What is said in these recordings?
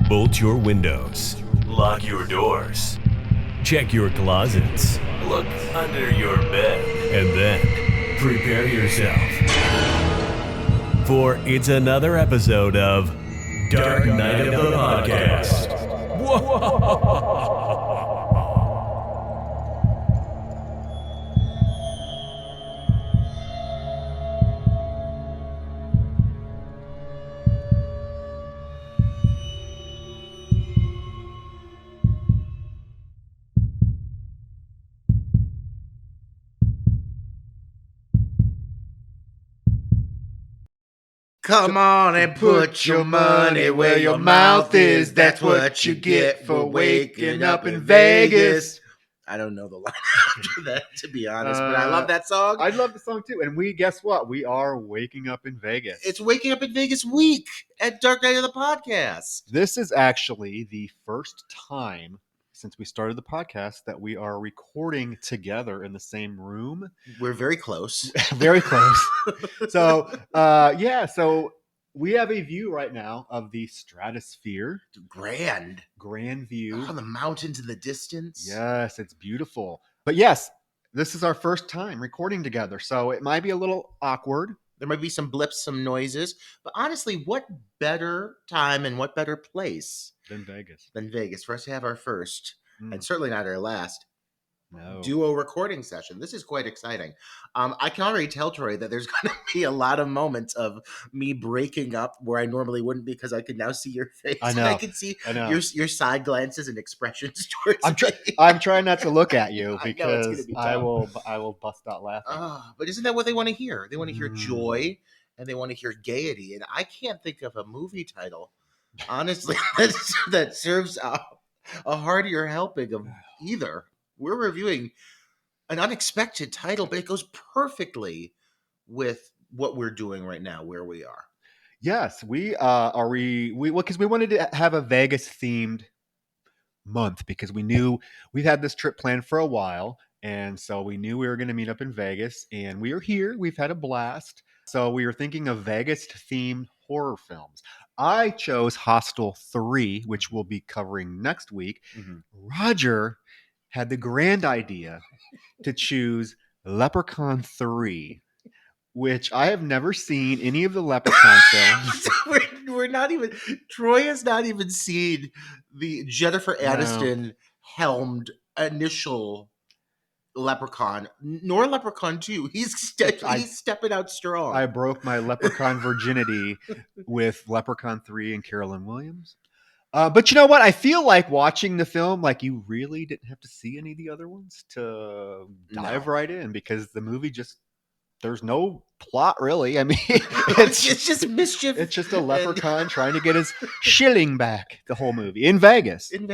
Bolt your windows. Lock your doors. Check your closets. Look under your bed. And then prepare yourself. For it's another episode of Dark Knight of the Podcast. Come on and put your money where your mouth is. That's what you get for waking up in Vegas. I don't know the line after that, to be honest, but I love that song. I love the song too. And guess what? We are waking up in Vegas. It's Waking Up in Vegas week at Dark Knight of the Podcast. This is actually the first time since we started the podcast that we are recording together in the same room. We're very close. Very close. So we have a view right now of the stratosphere. Grand view. Oh, the mountains in the distance. Yes, it's beautiful. But yes, this is our first time recording together, so it might be a little awkward. There might be some blips, some noises, but honestly, what better time and what better place than Vegas for us to have our first, and certainly not our last, No. duo recording session. This is quite exciting. I can already tell, Troy, that there's going to be a lot of moments of me breaking up where I normally wouldn't, because I can now see your face. I know. I can see your side glances and expressions towards me. I'm trying not to look at you because I will bust out laughing. But isn't that what they want to hear? They want to hear joy, and they want to hear gaiety. And I can't think of a movie title, honestly, that serves a heartier helping of either. We're reviewing an unexpected title, but it goes perfectly with what we're doing right now, where we are. Yes, we because we wanted to have a Vegas themed month, because we knew we've had this trip planned for a while, and so we knew we were going to meet up in Vegas, and we are here. We've had a blast. So we were thinking of Vegas themed horror films. I chose Hostel 3, which we'll be covering next week. Mm-hmm. Roger had the grand idea to choose Leprechaun 3, which I have never seen any of the Leprechaun films. We're not even, Troy has not even seen the Jennifer Aniston helmed initial Leprechaun, nor Leprechaun 2. He's stepping out strong. I broke my Leprechaun virginity with Leprechaun 3 and Carolyn Williams. But you know what? I feel like watching the film, like, you really didn't have to see any of the other ones to dive right in, because the movie there's no plot really. I mean, it's just mischief. It's just a leprechaun trying to get his shilling back the whole movie in Vegas. And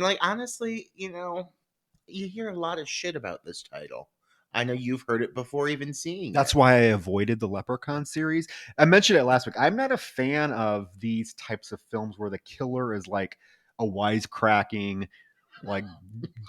like, honestly, you hear a lot of shit about this title. I know you've heard it before even seeing That's why I avoided the Leprechaun series. I mentioned it last week. I'm not a fan of these types of films where the killer is like a wisecracking, like,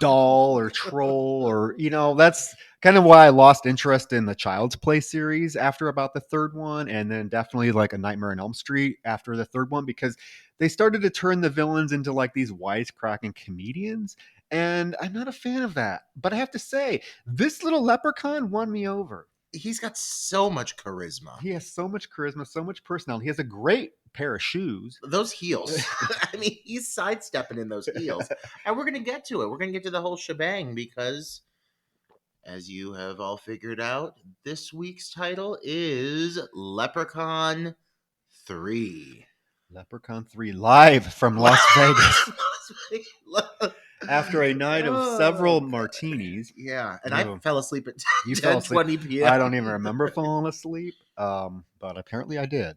doll or troll, or, that's kind of why I lost interest in the Child's Play series after about the third one, and then definitely like A Nightmare on Elm Street after the third one, because they started to turn the villains into like these wisecracking comedians. And I'm not a fan of that. But I have to say, this little leprechaun won me over. He's got so much charisma. He has so much charisma, so much personality. He has a great pair of shoes. Those heels. I mean, he's sidestepping in those heels. And we're going to get to it. We're going to get to the whole shebang, because, as you have all figured out, this week's title is Leprechaun 3. Leprechaun 3, live from Las Vegas. After a night of several martinis. Yeah, and I fell asleep at 10:20 p.m. I don't even remember falling asleep, but apparently I did.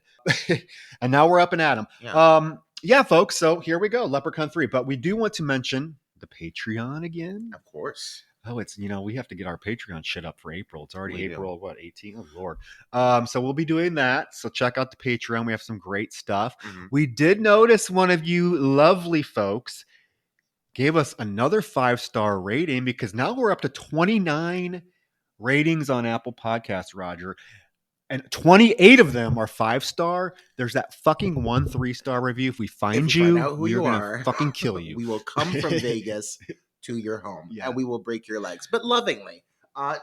And now we're up and at 'em. Yeah, folks, so here we go, Leprechaun 3. But we do want to mention the Patreon again. Of course. Oh, it's, we have to get our Patreon shit up for April. It's already April, 18? Oh, Lord. So we'll be doing that. So check out the Patreon. We have some great stuff. Mm-hmm. We did notice one of you lovely folks gave us another 5-star rating, because now we're up to 29 ratings on Apple Podcasts, Roger. And 28 of them are 5-star. There's that fucking 1 3-star review. If we If find we you, find out who we are you gonna are, fucking kill you. we will come from Vegas to your home Yeah. and we will break your legs, but lovingly.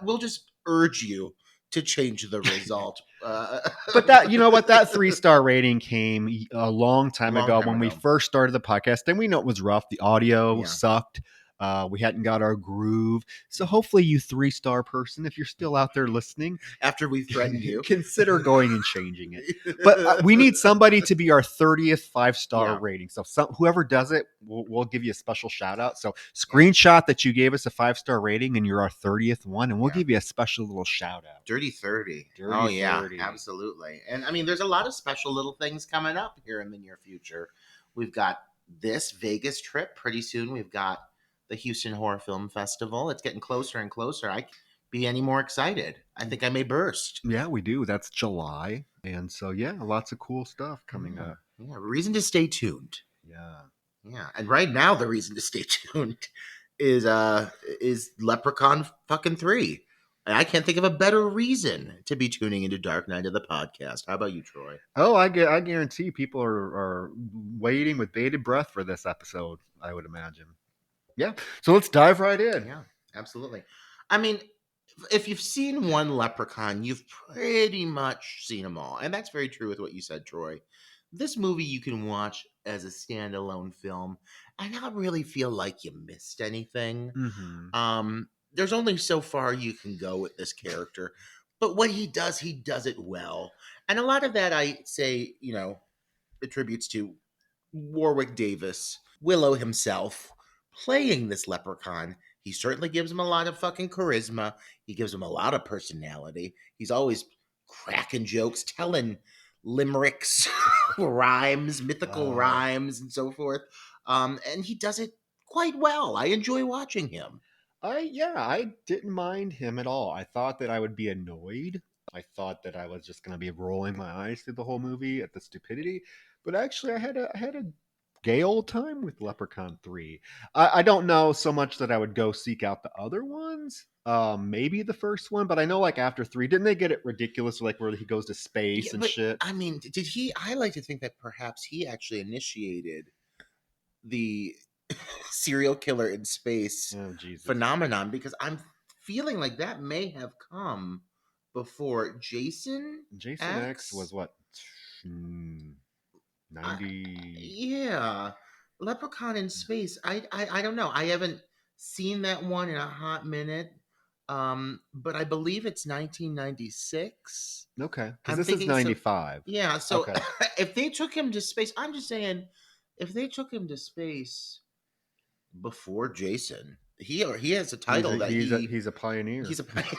We'll just urge you to change the result. But that, you know what, that 3-star rating came a long time Long ago time when we ago. first started the podcast. And we know it was rough. The audio Yeah. sucked. We hadn't got our groove. So hopefully you 3-star person, if you're still out there listening, After we threatened you, consider going and changing it. But we need somebody to be our 30th 5-star Yeah. rating. So whoever does it, we'll give you a special shout out. So screenshot that you gave us a 5-star rating and you're our 30th one, and we'll give you a special little shout out. Dirty 30. Dirty Oh, yeah, 30. absolutely. And I mean, there's a lot of special little things coming up here in the near future. We've got this Vegas trip pretty soon. We've got the Houston Horror Film Festival. It's getting closer and closer. I can't be any more excited. I think I may burst. Yeah, we do. That's July. And so, yeah, lots of cool stuff coming up. Yeah, reason to stay tuned. Yeah. Yeah, and right now the reason to stay tuned is Leprechaun fucking 3. And I can't think of a better reason to be tuning into Dark Night of the podcast. How about you, Troy? Oh, I guarantee people are waiting with bated breath for this episode, I would imagine. Yeah. So let's dive right in. Yeah, absolutely. I mean, if you've seen one Leprechaun, you've pretty much seen them all. And that's very true with what you said, Troy. This movie you can watch as a standalone film and not really feel like you missed anything. Mm-hmm. There's only so far you can go with this character, but what he does it well. And a lot of that I say, attributes to Warwick Davis, Willow himself, playing this leprechaun. He certainly gives him a lot of fucking charisma. He gives him a lot of personality. He's always cracking jokes, telling limericks, rhymes, mythical rhymes, and so forth. And he does it quite well. I enjoy watching him. I didn't mind him at all. I thought that I would be annoyed. I thought that I was just going to be rolling my eyes through the whole movie at the stupidity. But actually, I had a gay old time with Leprechaun 3. I don't know so much that I would go seek out the other ones. Maybe the first one, but I know like after 3, didn't they get it ridiculous? Like where he goes to space and shit. I mean, did he? I like to think that perhaps he actually initiated the serial killer in space phenomenon, because I'm feeling like that may have come before Jason. Jason X was what? 90. Yeah, Leprechaun in space. I don't know. I haven't seen that one in a hot minute. But I believe it's 1996. Okay, because this is 95. So, yeah, so if they took him to space, I'm just saying, if they took him to space before Jason, he has a title he's a pioneer. He's a pioneer.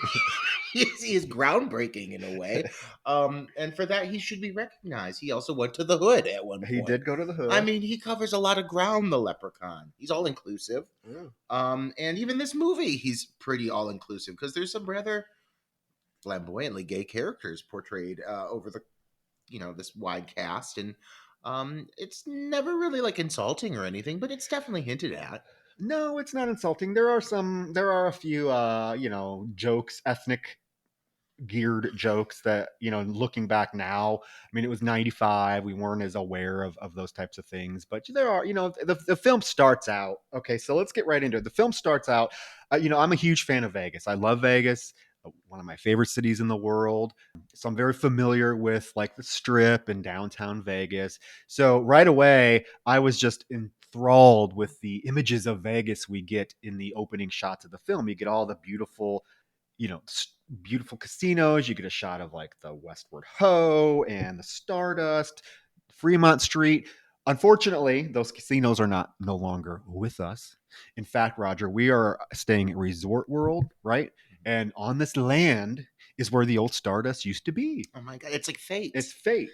He is groundbreaking in a way, and for that he should be recognized. He also went to the hood at one point. He did go to the hood. I mean, he covers a lot of ground. The Leprechaun. He's all inclusive. Yeah. And even this movie, he's pretty all inclusive because there's some rather flamboyantly gay characters portrayed over the, this wide cast, and it's never really like insulting or anything, but it's definitely hinted at. No, it's not insulting. There are a few jokes, ethnic geared jokes that, looking back now, I mean, it was 95. We weren't as aware of those types of things, but there are, the film starts out. Okay, so let's get right into it. The film starts out, I'm a huge fan of Vegas. I love Vegas, one of my favorite cities in the world. So I'm very familiar with like the Strip and downtown Vegas. So right away, I was just enthralled with the images of Vegas we get in the opening shots of the film. You get all the beautiful, beautiful casinos. You get a shot of like the Westward Ho and the Stardust, Fremont Street. Unfortunately, those casinos are no longer with us. In fact, Roger, we are staying at Resort World, right? And on this land is where the old Stardust used to be. Oh my God, it's like fate. It's fate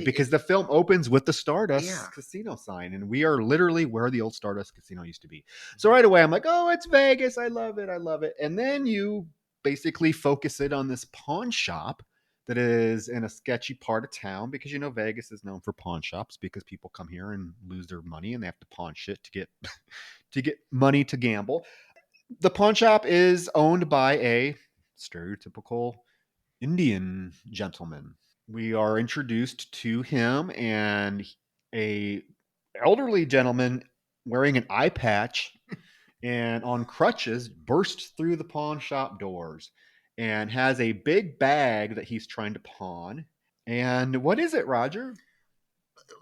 because the film opens with the Stardust casino sign, and we are literally where the old Stardust casino used to be. So right away, I'm like, oh, it's Vegas. I love it. And then you basically focus it on this pawn shop that is in a sketchy part of town, because Vegas is known for pawn shops because people come here and lose their money and they have to pawn shit to get money to gamble. The pawn shop is owned by a stereotypical Indian gentleman. We are introduced to him and a elderly gentleman wearing an eye patch and on crutches bursts through the pawn shop doors and has a big bag that he's trying to pawn. And what is it, Roger?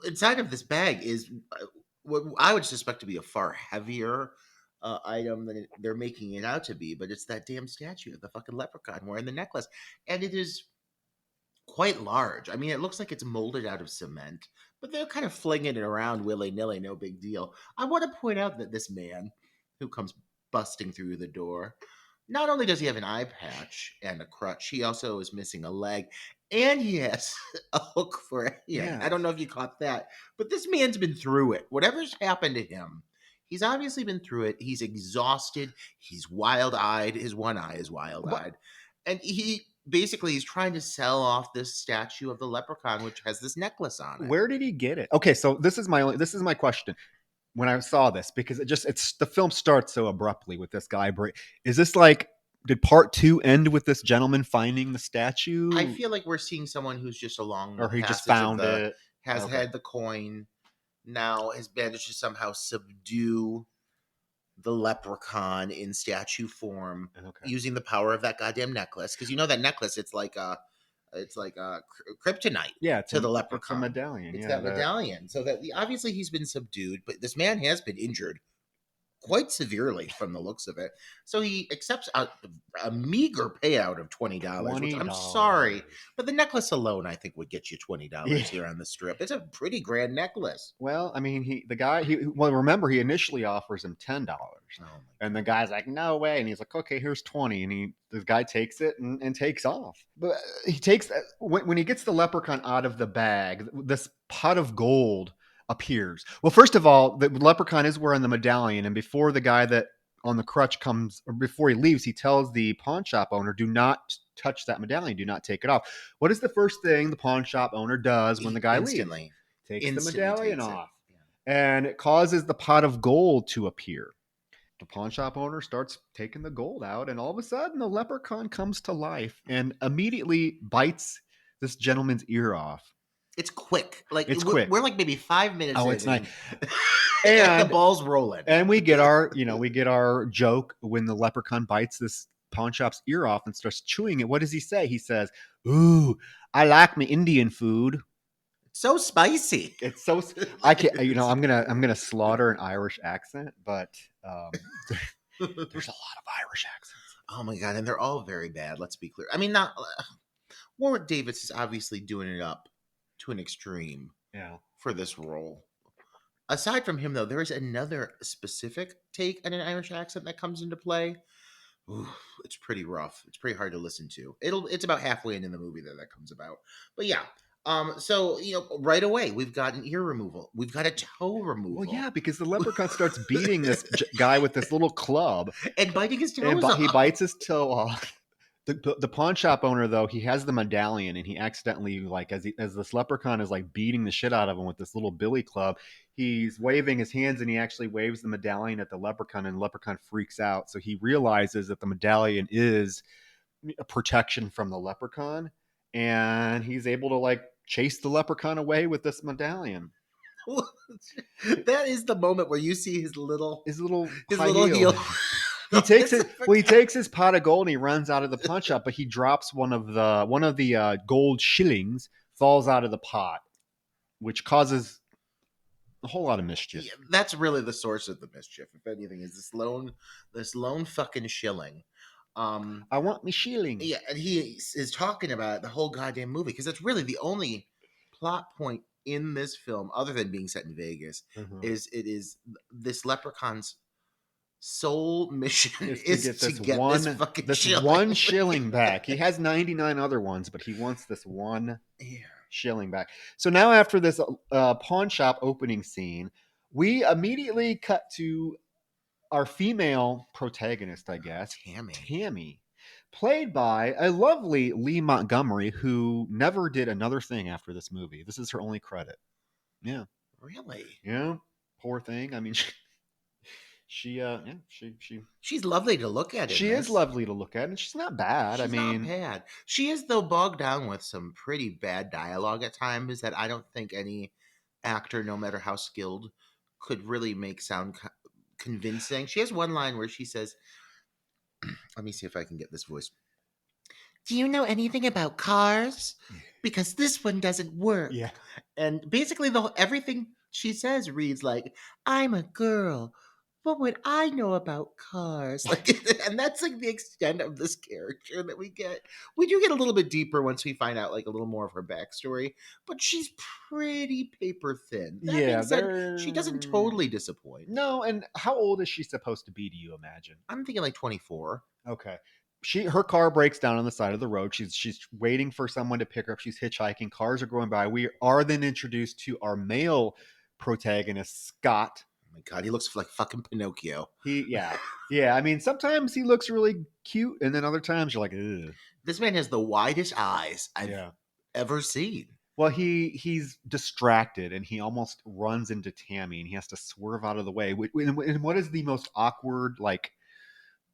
Inside of this bag is what I would suspect to be a far heavier item than they're making it out to be, but it's that damn statue of the fucking leprechaun wearing the necklace. And it is quite large. I mean, it looks like it's molded out of cement, but they're kind of flinging it around willy nilly, no big deal. I want to point out that this man who comes busting through the door, not only does he have an eye patch and a crutch, he also is missing a leg, and he has a hook for a hand. Yeah. I don't know if you caught that, but this man's been through it. Whatever's happened to him, he's obviously been through it. He's exhausted. He's wild eyed. His one eye is wild eyed. And he basically he's trying to sell off this statue of the leprechaun, which has this necklace on it. Where did he get it? Okay, so this is my question. When I saw this, because it's the film starts so abruptly with this guy. Is this like, did part 2 end with this gentleman finding the statue? I feel like we're seeing someone who's just along the or he just passage of found it. has Okay. had the coin, now has managed to somehow subdue the leprechaun in statue form Okay. using the power of that goddamn necklace. Because you know that necklace, it's like a kryptonite. Yeah, to the It's leprechaun. a medallion. It's yeah, that medallion. So that obviously he's been subdued, but this man has been injured quite severely from the looks of it. So he accepts a meager payout of $20. Which I'm sorry, but the necklace alone, I think, would get you $20 here on the strip. It's a pretty grand necklace. Well, I mean, remember, he initially offers him $10. Oh, And the guy's like, no way. And he's like, okay, here's 20. And the guy takes it and takes off. But he takes, when he gets the leprechaun out of the bag, this pot of gold appears. Well, first of all, the leprechaun is wearing the medallion. And before the guy that on the crutch comes, or before he leaves, he tells the pawn shop owner, do not touch that medallion. Do not take it off. What is the first thing the pawn shop owner does when the guy leaves? Takes the medallion off. Yeah. And it causes the pot of gold to appear. The pawn shop owner starts taking the gold out, and all of a sudden the leprechaun comes to life and immediately bites this gentleman's ear off. It's quick. It's quick. We're like maybe 5 minutes in. It's nice. And the ball's rolling. And we get our joke when the leprechaun bites this pawn shop's ear off and starts chewing it. What does he say? He says, "Ooh, I like me Indian food. So spicy. It's so I can't. I'm gonna slaughter an Irish accent, but there's a lot of Irish accents. Oh my god, and they're all very bad. Let's be clear. I mean, not Warwick Davis is obviously doing it up to an extreme. Yeah. For this role. Aside from him, though, there is another specific take on an Irish accent that comes into play. Ooh, it's pretty rough. It's pretty hard to listen to. It's about halfway into the movie that comes about. But yeah. So right away we've got an ear removal. We've got a toe removal. Well, yeah, because the leprechaun starts beating this guy with this little club and biting his toes off. He bites his toe off. The pawn shop owner, though, he has the medallion, and he accidentally, like, as this leprechaun is like beating the shit out of him with this little billy club, he's waving his hands, and he actually waves the medallion at the leprechaun, and the leprechaun freaks out. So he realizes that the medallion is a protection from the leprechaun, and he's able to like chase the leprechaun away with this medallion. That is the moment where you see his little heel. He takes his pot of gold and he runs out of the pawn shop, but he drops one of the gold shillings, falls out of the pot, which causes a whole lot of mischief. Yeah, that's really the source of the mischief, if anything, is this lone fucking shilling. I want me shilling. Yeah, and he is talking about it the whole goddamn movie because it's really the only plot point in this film, other than being set in Vegas, is this leprechaun's sole mission is to get this one shilling back. He has 99 other ones, but he wants this one shilling back. So now after this pawn shop opening scene, we immediately cut to our female protagonist, I guess, Tammy, played by a lovely Lee Montgomery, who never did another thing after this movie. This is her only credit. Yeah. Really? Yeah. Poor thing. I mean, She's lovely to look at in she is this. lovely to look at, and she's not bad. She's not bad. She is, though, bogged down with some pretty bad dialogue at times that I don't think any actor, no matter how skilled, could really make sound convincing. She has one line where she says, let me see if I can get this voice. Do you know anything about cars? Because this one doesn't work. Yeah. And basically, everything she says reads like, I'm a girl. What would I know about cars? Like, and that's like the extent of this character that we get. We do get a little bit deeper once we find out like a little more of her backstory, but she's pretty paper thin. That being said, she doesn't totally disappoint. No, and how old is she supposed to be, do you imagine? I'm thinking like 24. Okay. Her car breaks down on the side of the road. She's waiting for someone to pick her up. She's hitchhiking. Cars are going by. We are then introduced to our male protagonist, Scott. Oh my God, he looks like fucking Pinocchio. Yeah. I mean, sometimes he looks really cute, and then other times you're like, ugh. This man has the widest eyes I've ever seen. Well, he's distracted, and he almost runs into Tammy, and he has to swerve out of the way. And what is the most awkward, like,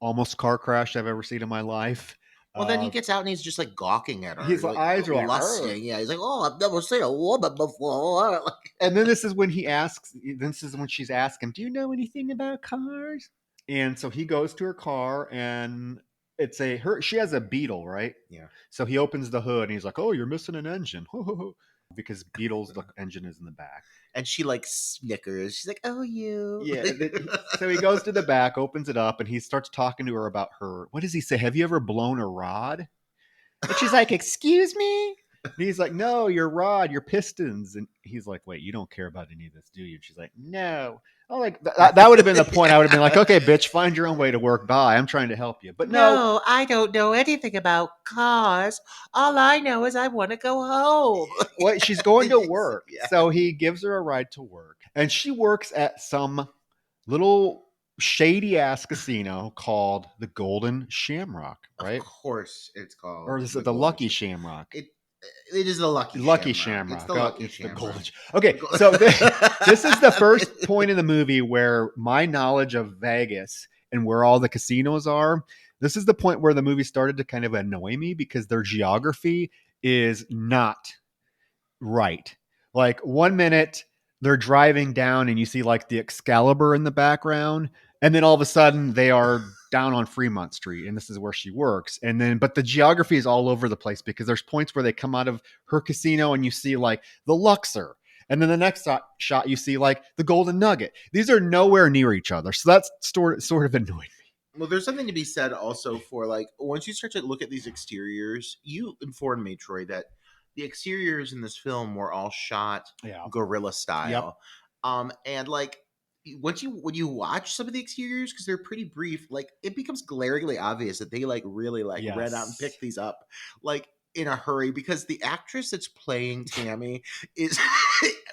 almost car crash I've ever seen in my life? Well, then he gets out and he's just like gawking at her. His eyes are like lusting. Arr. Yeah, he's like, "Oh, I've never seen a woman before." And then this is when she's asking, "Do you know anything about cars?" And so he goes to her car, and she has a Beetle, right? Yeah. So he opens the hood, and he's like, "Oh, you're missing an engine," because Beetle's the engine is in the back. And she like snickers. She's like, "Oh, you." Yeah. So he goes to the back, opens it up, and he starts talking to her about her. What does he say? Have you ever blown a rod? And she's like, "Excuse me?" And he's like, "No, your rod, your pistons." And he's like, "Wait, you don't care about any of this, do you?" And she's like, "No." Oh, like that would have been the point. I would have been like, "Okay, bitch, find your own way to work. Bye. I'm trying to help you." But no, I don't know anything about cars. All I know is I want to go home. Well, she's going to work. Yeah. So he gives her a ride to work. And she works at some little shady ass casino called the Golden Shamrock, right? Of course it's called. Or is it the Lucky Shamrock? It is the Lucky Shamrock. It's the Lucky Shamrock. The Golden. Okay, so this is the first point in the movie where my knowledge of Vegas and where all the casinos are, this is the point where the movie started to kind of annoy me because their geography is not right. Like 1 minute they're driving down and you see like the Excalibur in the background, and then all of a sudden they are down on Fremont Street, and this is where she works. And then, but the geography is all over the place because there's points where they come out of her casino and you see like the Luxor. And then the next shot, you see like the Golden Nugget. These are nowhere near each other. So that's sort of annoyed me. Well, there's something to be said also for like, once you start to look at these exteriors, you informed me, Troy, that the exteriors in this film were all shot guerrilla style. Yep. And like, when you watch some of the exteriors, because they're pretty brief, like it becomes glaringly obvious that they like really like ran out and picked these up like in a hurry, because the actress that's playing Tammy is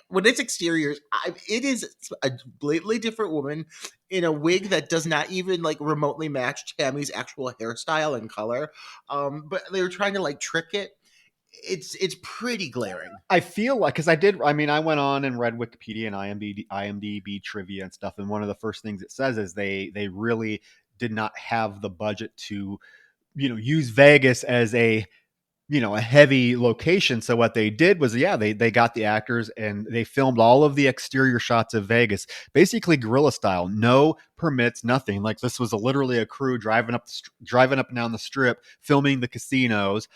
when it's exteriors, it is a blatantly different woman in a wig that does not even like remotely match Tammy's actual hairstyle and color. But they were trying to like trick it. It's pretty glaring. I feel like, because I went on and read Wikipedia and IMDb trivia and stuff, and one of the first things it says is they really did not have the budget to, use Vegas as a heavy location. So what they did was, they got the actors and they filmed all of the exterior shots of Vegas, basically guerrilla style, no permits, nothing. Like this was literally a crew driving up and down the strip, filming the casinos,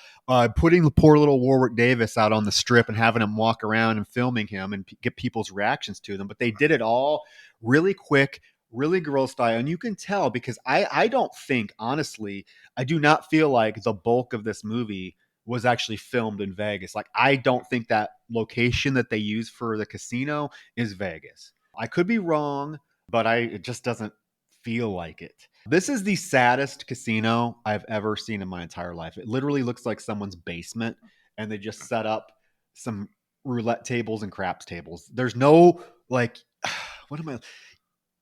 putting the poor little Warwick Davis out on the strip and having him walk around and filming him and get people's reactions to them. But they did it all really quick, really guerrilla style. And you can tell because I don't think, honestly, I do not feel like the bulk of this movie was actually filmed in Vegas. Like, I don't think that location that they use for the casino is Vegas. I could be wrong, but it just doesn't feel like it. This is the saddest casino I've ever seen in my entire life. It literally looks like someone's basement, and they just set up some roulette tables and craps tables. There's no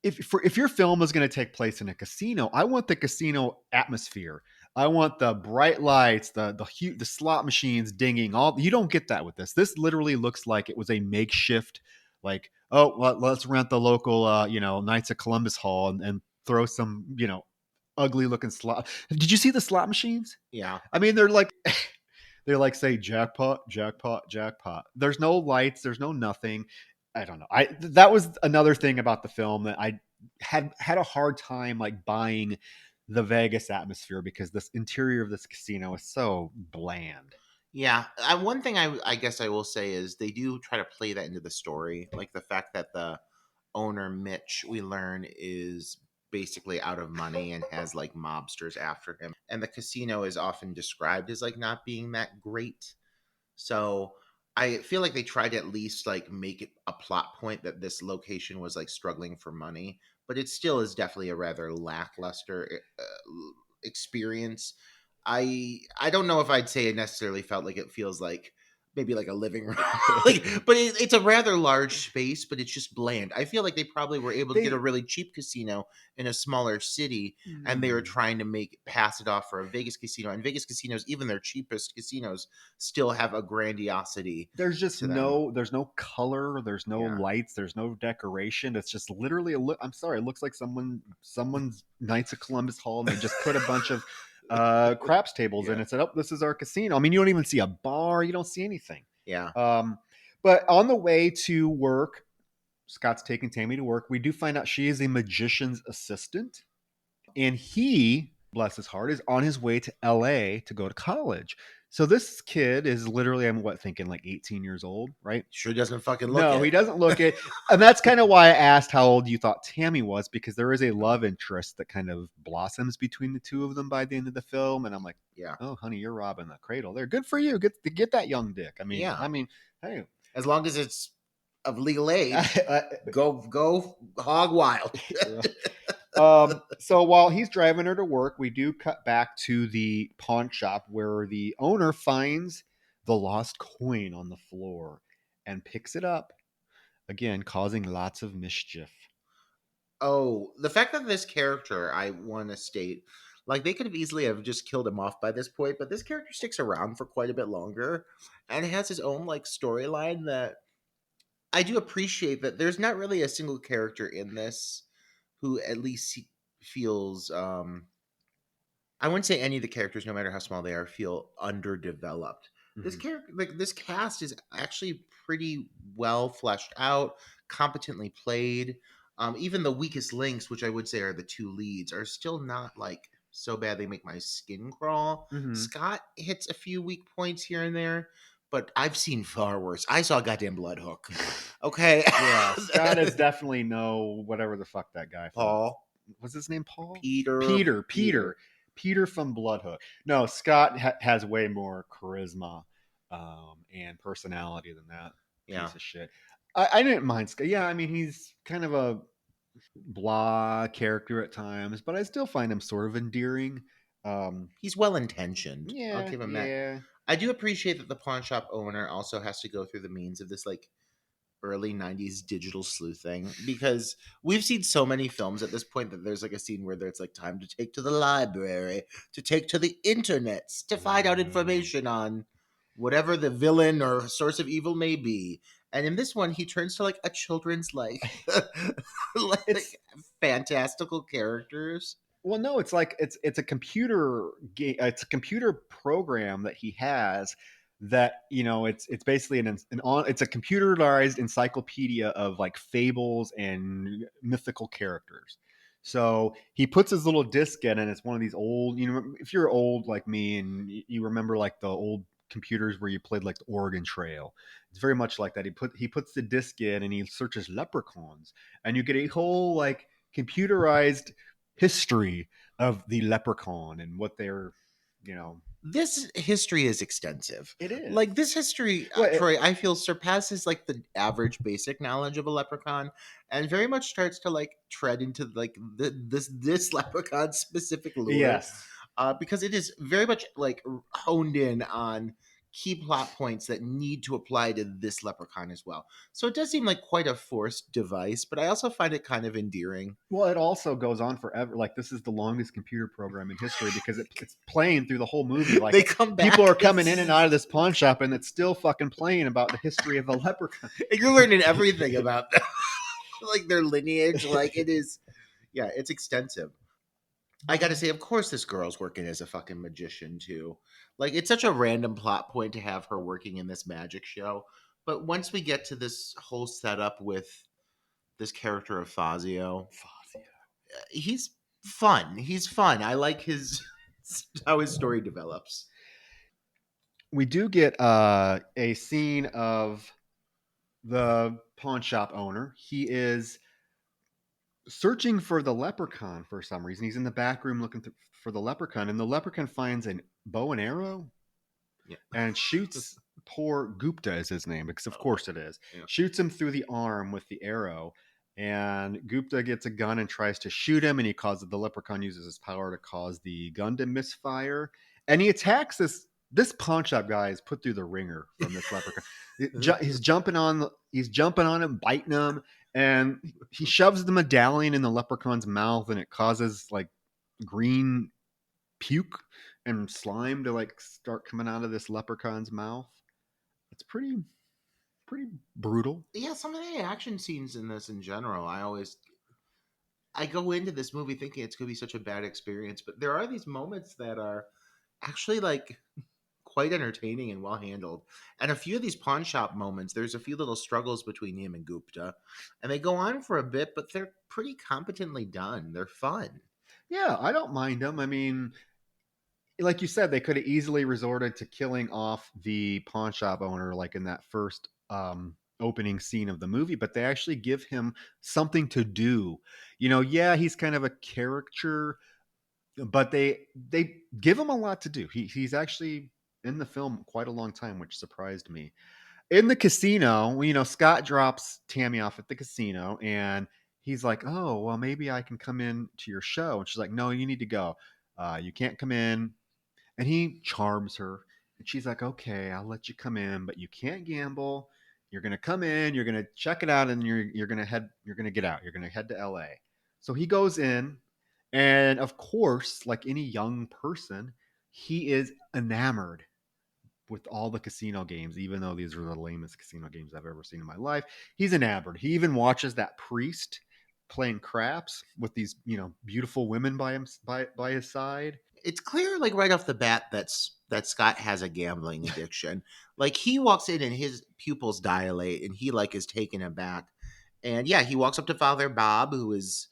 if your film is going to take place in a casino, I want the casino atmosphere. I want the bright lights, the slot machines dinging. You don't get that with this. This literally looks like it was a makeshift, like oh, let's rent the local, Knights of Columbus Hall and throw some, ugly looking slot. Did you see the slot machines? Yeah. I mean, they're like say jackpot, jackpot, jackpot. There's no lights, there's no nothing. I don't know. That was another thing about the film that I had a hard time like buying the Vegas atmosphere because this interior of this casino is so bland. Yeah, one thing I guess I will say is they do try to play that into the story, like the fact that the owner Mitch, we learn, is basically out of money and has like mobsters after him, and the casino is often described as like not being that great. So I feel like they tried to at least like make it a plot point that this location was like struggling for money, but it still is definitely a rather lackluster experience. I don't know if I'd say it necessarily felt like it feels like maybe like a living room, like, but it's a rather large space, but it's just bland. I feel like they probably were able to get a really cheap casino in a smaller city, and they were trying to pass it off for a Vegas casino. And Vegas casinos, even their cheapest casinos, still have a grandiosity. There's just to them. there's no color, there's no Yeah. lights, there's no decoration. It's just literally a look. I'm sorry, it looks like someone's Knights of Columbus Hall, and they just put a bunch of craps tables in Yeah. and said, "Oh, this is our casino." I mean, you don't even see a bar, you don't see anything. Yeah. But on the way to work, Scott's taking Tammy to work. We do find out she is a magician's assistant, and he, bless his heart, is on his way to LA to go to college. So this kid is literally, I'm thinking like 18 years old, right? Sure doesn't fucking look No, it. he doesn't look it. And that's kind of why I asked how old you thought Tammy was, because there is a love interest that kind of blossoms between the two of them by the end of the film. And I'm like, Yeah. oh, honey, you're robbing the cradle. They're good for you. Get that young dick. Yeah. I mean, hey. As long as it's of legal age, go hog wild. So while he's driving her to work, we do cut back to the pawn shop where the owner finds the lost coin on the floor and picks it up, again, causing lots of mischief. Oh, the fact that this character, I want to state, like they could have easily have just killed him off by this point, but this character sticks around for quite a bit longer and has his own like storyline that I do appreciate. That there's not really a single character in this who at least feels I wouldn't say any of the characters, no matter how small they are, feel underdeveloped. This character, like this cast, is actually pretty well fleshed out, competently played. Even the weakest links, which I would say are the two leads, are still not like so bad they make my skin crawl. Mm-hmm. Scott hits a few weak points here and there, but I've seen far worse. I saw a goddamn blood hook. Okay, Yeah, Scott is definitely no whatever the fuck that guy. Paul. What's his name? Paul. Peter from Bloodhook. No, Scott has way more charisma and personality than that piece of shit. I didn't mind Scott. Yeah, I mean, he's kind of a blah character at times, but I still find him sort of endearing. He's well intentioned. Yeah, I'll give him that. I do appreciate that the pawn shop owner also has to go through the means of this like early 90s digital sleuthing, because we've seen so many films at this point that there's like a scene where there's like time to take to the library, to take to the internet, to find out information on whatever the villain or source of evil may be. And in this one, he turns to like a children's life, like fantastical characters. Well, no, it's like it's a computer game. It's a computer program that he has that it's basically it's a computerized encyclopedia of like fables and mythical characters. So he puts his little disc in, and it's one of these old. If you're old like me and you remember like the old computers where you played like the Oregon Trail, it's very much like that. He puts the disc in and he searches leprechauns, and you get a whole like computerized history of the leprechaun and what they're. This history is extensive. It is. Like this history, Troy, I feel surpasses like the average basic knowledge of a leprechaun, and very much starts to like tread into like this leprechaun specific lore. Yes. Because it is very much like honed in on key plot points that need to apply to this leprechaun as well. So it does seem like quite a forced device, but I also find it kind of endearing. Well, it also goes on forever. Like this is the longest computer program in history because it's playing through the whole movie. Like they come back, people are coming in and out of this pawn shop, and it's still fucking playing about the history of the leprechaun. You're learning everything about them. like their lineage. Like it is, yeah, it's extensive. I gotta say, of course, this girl's working as a fucking magician too. Like, it's such a random plot point to have her working in this magic show. But once we get to this whole setup with this character of Fazio, he's fun. He's fun. I like his how his story develops. We do get a scene of the pawn shop owner. He is searching for the leprechaun for some reason. He's in the back room looking for the leprechaun, and the leprechaun finds a bow and arrow Yeah. and shoots poor Gupta is his name, because of course it is. Yeah. Shoots him through the arm with the arrow, and Gupta gets a gun and tries to shoot him, and the leprechaun uses his power to cause the gun to misfire, and he attacks this pawn shop guy is put through the ringer from this leprechaun. He's jumping on him, biting him, and he shoves the medallion in the leprechaun's mouth, and it causes like green puke and slime to like start coming out of this leprechaun's mouth. It's pretty brutal. Yeah, some of the action scenes in this in general, I go into this movie thinking it's gonna be such a bad experience, but there are these moments that are actually like quite entertaining and well handled. And a few of these pawn shop moments, there's a few little struggles between him and Gupta, and they go on for a bit, but they're pretty competently done. They're fun. Yeah, I don't mind them. I mean, like you said, they could have easily resorted to killing off the pawn shop owner, like in that first opening scene of the movie, but they actually give him something to do. Yeah, he's kind of a caricature, but they give him a lot to do. He's actually in the film quite a long time, which surprised me. In the casino, Scott drops Tammy off at the casino, and he's like, "Oh, well, maybe I can come in to your show." And she's like, "No, you need to go. You can't come in." And he charms her, and she's like, "Okay, I'll let you come in, but you can't gamble. You're gonna come in, you're gonna check it out, and you're gonna get out. You're gonna head to LA." So he goes in, and of course, like any young person, he is enamored with all the casino games, even though these are the lamest casino games I've ever seen in my life. He's enamored. He even watches that priest playing craps with these, beautiful women by his side. It's clear, like right off the bat, that Scott has a gambling addiction. Like he walks in and his pupils dilate, and he like is taken aback. And yeah, he walks up to Father Bob, who is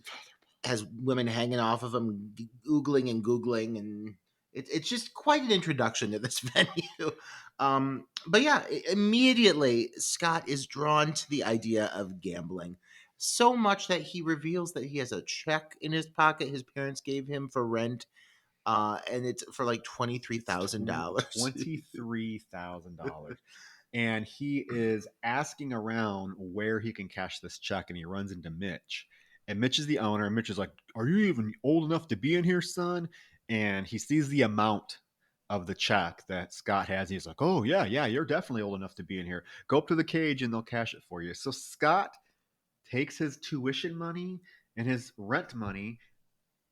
has women hanging off of him, oogling and googling, and it's just quite an introduction to this venue. But yeah, immediately Scott is drawn to the idea of gambling so much that he reveals that he has a check in his pocket his parents gave him for rent, and it's for like $23,000. $23,000. And he is asking around where he can cash this check, and he runs into Mitch. And Mitch is the owner. And Mitch is like, "Are you even old enough to be in here, son?" And he sees the amount of the check that Scott has. He's like, "Oh, yeah, you're definitely old enough to be in here. Go up to the cage and they'll cash it for you." So Scott takes his tuition money and his rent money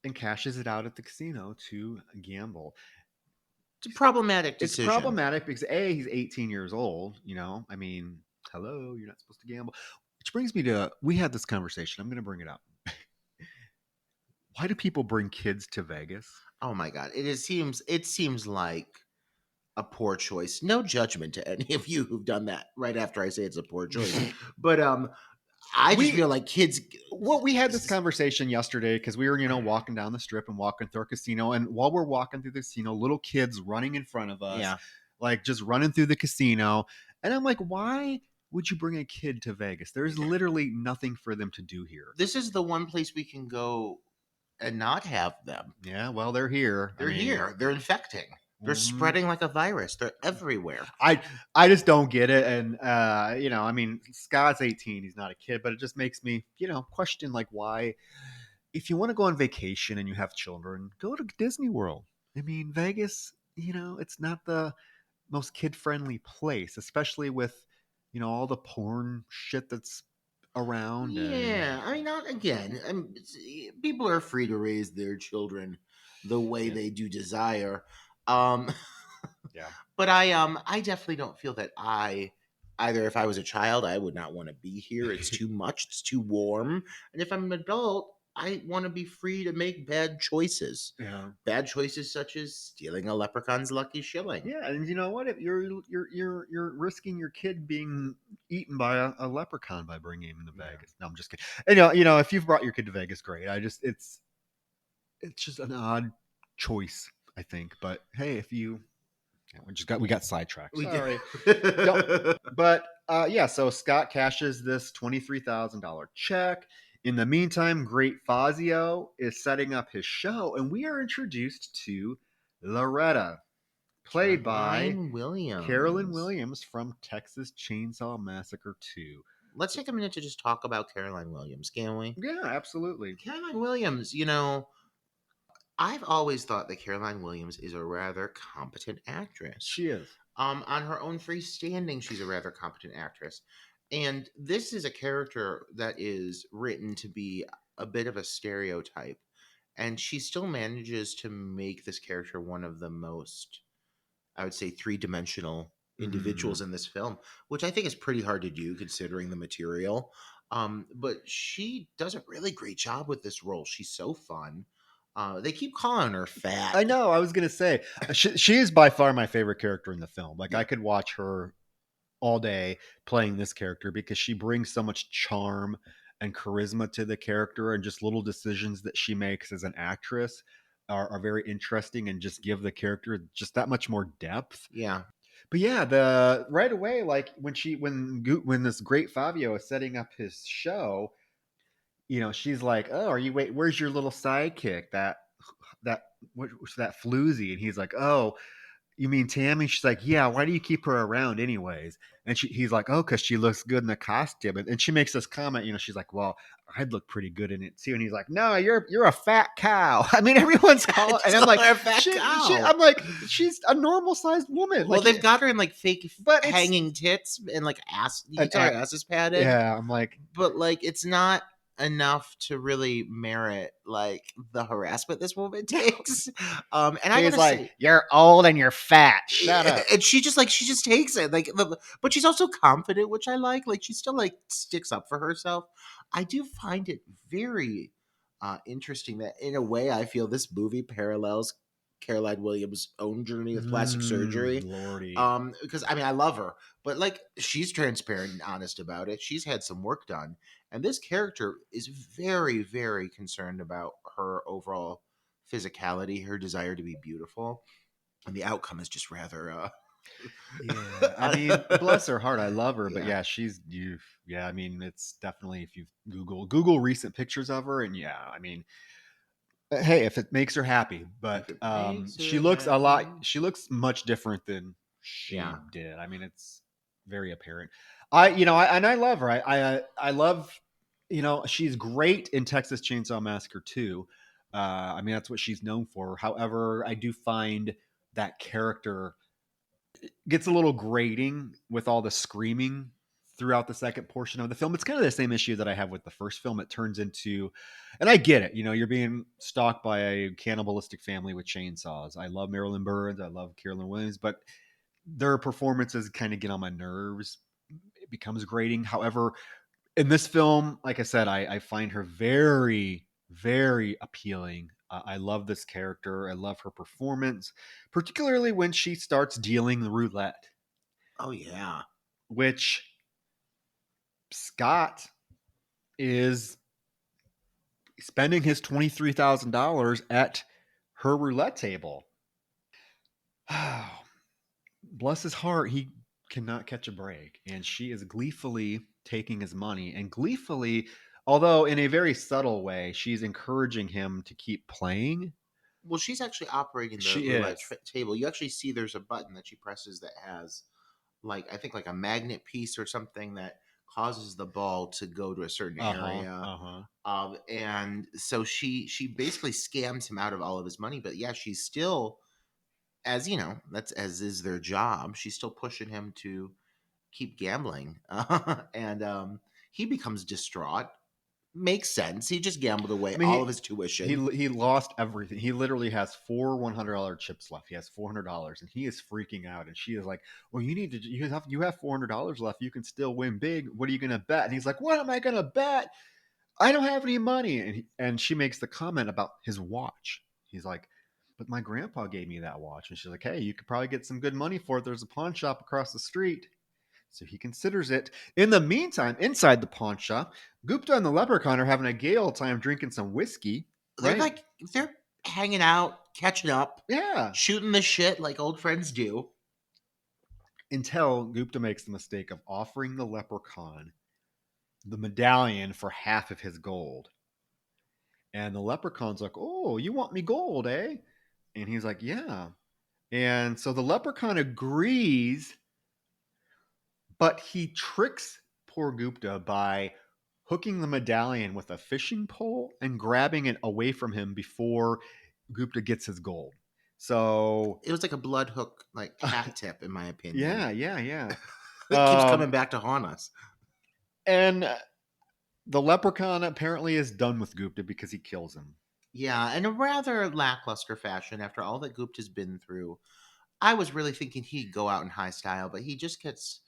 and cashes it out at the casino to gamble. It's a problematic It's decision. problematic because he's 18 years old. I mean, hello, you're not supposed to gamble. Which brings me to, we had this conversation. I'm going to bring it up. Why do people bring kids to Vegas? Oh my god, it seems like a poor choice. No judgment to any of you who've done that right after I say it's a poor choice. But I just feel like kids. Well, we had this conversation yesterday because we were, walking down the strip and walking through a casino. And while we're walking through the casino, little kids running in front of us, Yeah. like just running through the casino. And I'm like, why would you bring a kid to Vegas? There's literally nothing for them to do here. This is the one place we can go and not have them. Yeah, well, they're here. They're here. They're infecting. They're spreading like a virus. They're everywhere. I just don't get it. And, I mean, Scott's 18. He's not a kid, but it just makes me, question like why, if you want to go on vacation and you have children, go to Disney World. I mean, Vegas, it's not the most kid-friendly place, especially with, all the porn shit that's around. Yeah. I mean, not again. People are free to raise their children the way they do desire. Um, Yeah. But I definitely don't feel that I either if I was a child, I would not want to be here. It's too much. It's too warm. And if I'm an adult, I want to be free to make bad choices. Yeah. Bad choices such as stealing a leprechaun's lucky shilling. Yeah, and you know what? If you're risking your kid being eaten by a leprechaun by bringing him to Yeah. Vegas. No, I'm just kidding. And, you know, if you've brought your kid to Vegas, great. It's just an odd choice, I think. But hey, if you we got sidetracked. We Sorry. do. But yeah, so Scott cashes this $23,000 check. In the meantime, Great Fazio is setting up his show, and we are introduced to Loretta, played by Caroline Williams. Carolyn Williams from Texas Chainsaw Massacre 2. Let's take a minute to just talk about Caroline Williams, can we? Yeah, absolutely. Caroline Williams, you know, I've always thought that Caroline Williams is a rather competent actress. She is. On her own freestanding, she's a rather competent actress. And this is a character that is written to be a bit of a stereotype. And she still manages to make this character one of the most, I would say, three-dimensional individuals in this film, which I think is pretty hard to do considering the material. But she does a really great job with this role. She's so fun. They keep calling her fat. I know. I was gonna say she is by far my favorite character in the film. Like I could watch her all day playing this character because she brings so much charm and charisma to the character, and just little decisions that she makes as an actress are very interesting and just give the character just that much more depth. Yeah. But yeah, the right away, like when this Great Fabio is setting up his show, you know, she's like, "Oh, where's your little sidekick? That floozy?" And he's like, "Oh, you mean Tammy?" She's like, "Yeah, why do you keep her around anyways?" And he's like, "Oh, because she looks good in the costume." And she makes this comment, you know, she's like, "Well, I'd look pretty good in it too." And he's like, "No, you're a fat cow." I mean, everyone's calling, and I'm like, a fat cow. I'm like, she's a normal sized woman. Well, Like, they've got her in like fake But it's- hanging tits and like ass. You An can tell her act- ass is padded. yeah, I'm like, But like it's not enough to really merit like the harassment this woman takes. And I he's gotta like, say, "You're old and you're fat. Shut up." and she just takes it like, but she's also confident, which I like. Like she still like sticks up for herself. I do find it very interesting that in a way I feel this movie parallels Caroline Williams' own journey with plastic surgery. Lordy. Because I mean I love her, but like she's transparent and honest about it. She's had some work done, and this character is very, very concerned about her overall physicality, her desire to be beautiful, and the outcome is just rather Yeah, I mean, bless her heart, I love her, but Yeah. yeah, yeah, I mean, it's definitely, if you Google recent pictures of her, and yeah, I mean, hey, if it makes her happy, but If it makes she her looks happy. she looks much different than she Yeah. did. I mean, it's very apparent. I love her. I love, she's great in Texas Chainsaw Massacre 2. I mean, that's what she's known for. However, I do find that character gets a little grating with all the screaming throughout the second portion of the film. It's kind of the same issue that I have with the first film. It turns into, and I get it, you're being stalked by a cannibalistic family with chainsaws. I love Marilyn Burns, I love Carolyn Williams, but their performances kind of get on my nerves. It becomes grating. However, in this film, like I said, I find her very, very appealing. I love this character. I love her performance, particularly when she starts dealing the roulette, Oh yeah. which Scott is spending his $23,000 at her roulette table. Bless his heart, he cannot catch a break. And she is gleefully taking his money, and gleefully, although in a very subtle way, she's encouraging him to keep playing. Well, she's actually operating the She roulette is. table. You actually see there's a button that she presses that has like I think like a magnet piece or something that causes the ball to go to a certain area. And so she basically scams him out of all of his money. But yeah, she's still, as you know, that's as is their job. She's still pushing him to keep gambling, and he becomes distraught. Makes sense. He just gambled away I mean, all of his tuition. he lost everything. He literally has 4 $100 chips left. He has $400, and he is freaking out. And she is like, "Well, you have $400 left. You can still win big. What are you gonna bet?" And he's like, "What am I gonna bet? I don't have any money." And she makes the comment about his watch. He's like, "But my grandpa gave me that watch." And she's like, "Hey, you could probably get some good money for it. There's a pawn shop across the street." So he considers it. In the meantime, inside the pawn shop, Gupta and the Leprechaun are having a gay old time drinking some whiskey. They're Right? like they're hanging out, catching up, Yeah. shooting the shit like old friends do. Until Gupta makes the mistake of offering the Leprechaun the medallion for half of his gold. And the Leprechaun's like, "Oh, you want me gold, eh?" And he's like, "Yeah." And so the Leprechaun agrees, but he tricks poor Gupta by hooking the medallion with a fishing pole and grabbing it away from him before Gupta gets his gold. So It was like a blood hook, like hat tip, in my opinion. yeah. It keeps coming back to haunt us. And the Leprechaun apparently is done with Gupta because he kills him. Yeah, in a rather lackluster fashion after all that Gupta's been through. I was really thinking he'd go out in high style, but he just gets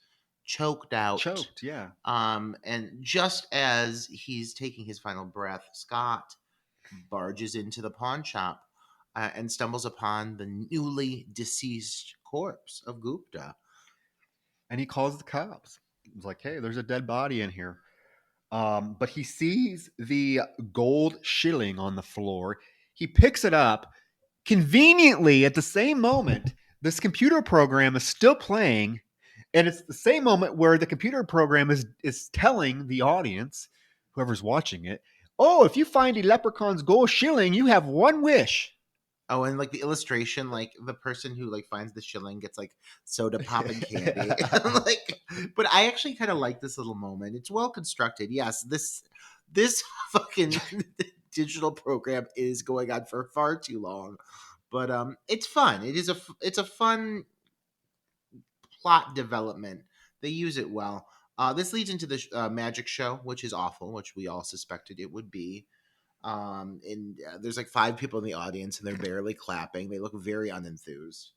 choked out. Choked, yeah. And just as he's taking his final breath, Scott barges into the pawn shop and stumbles upon the newly deceased corpse of Gupta. And he calls the cops. He's like, "Hey, there's a dead body in here." But he sees the gold shilling on the floor. He picks it up. Conveniently, at the same moment, this computer program is still playing. And it's the same moment where the computer program is telling the audience, whoever's watching it, "Oh, if you find a leprechaun's gold shilling, you have one wish." Oh, and like the illustration, like the person who like finds the shilling gets like soda pop and candy. Like, but I actually kind of like this little moment. It's well constructed. Yes, this fucking digital program is going on for far too long, but it's fun. It's a fun plot development. They use it well. This leads into the magic show, which is awful, which we all suspected it would be. And there's like five people in the audience, and they're barely clapping. They look very unenthused.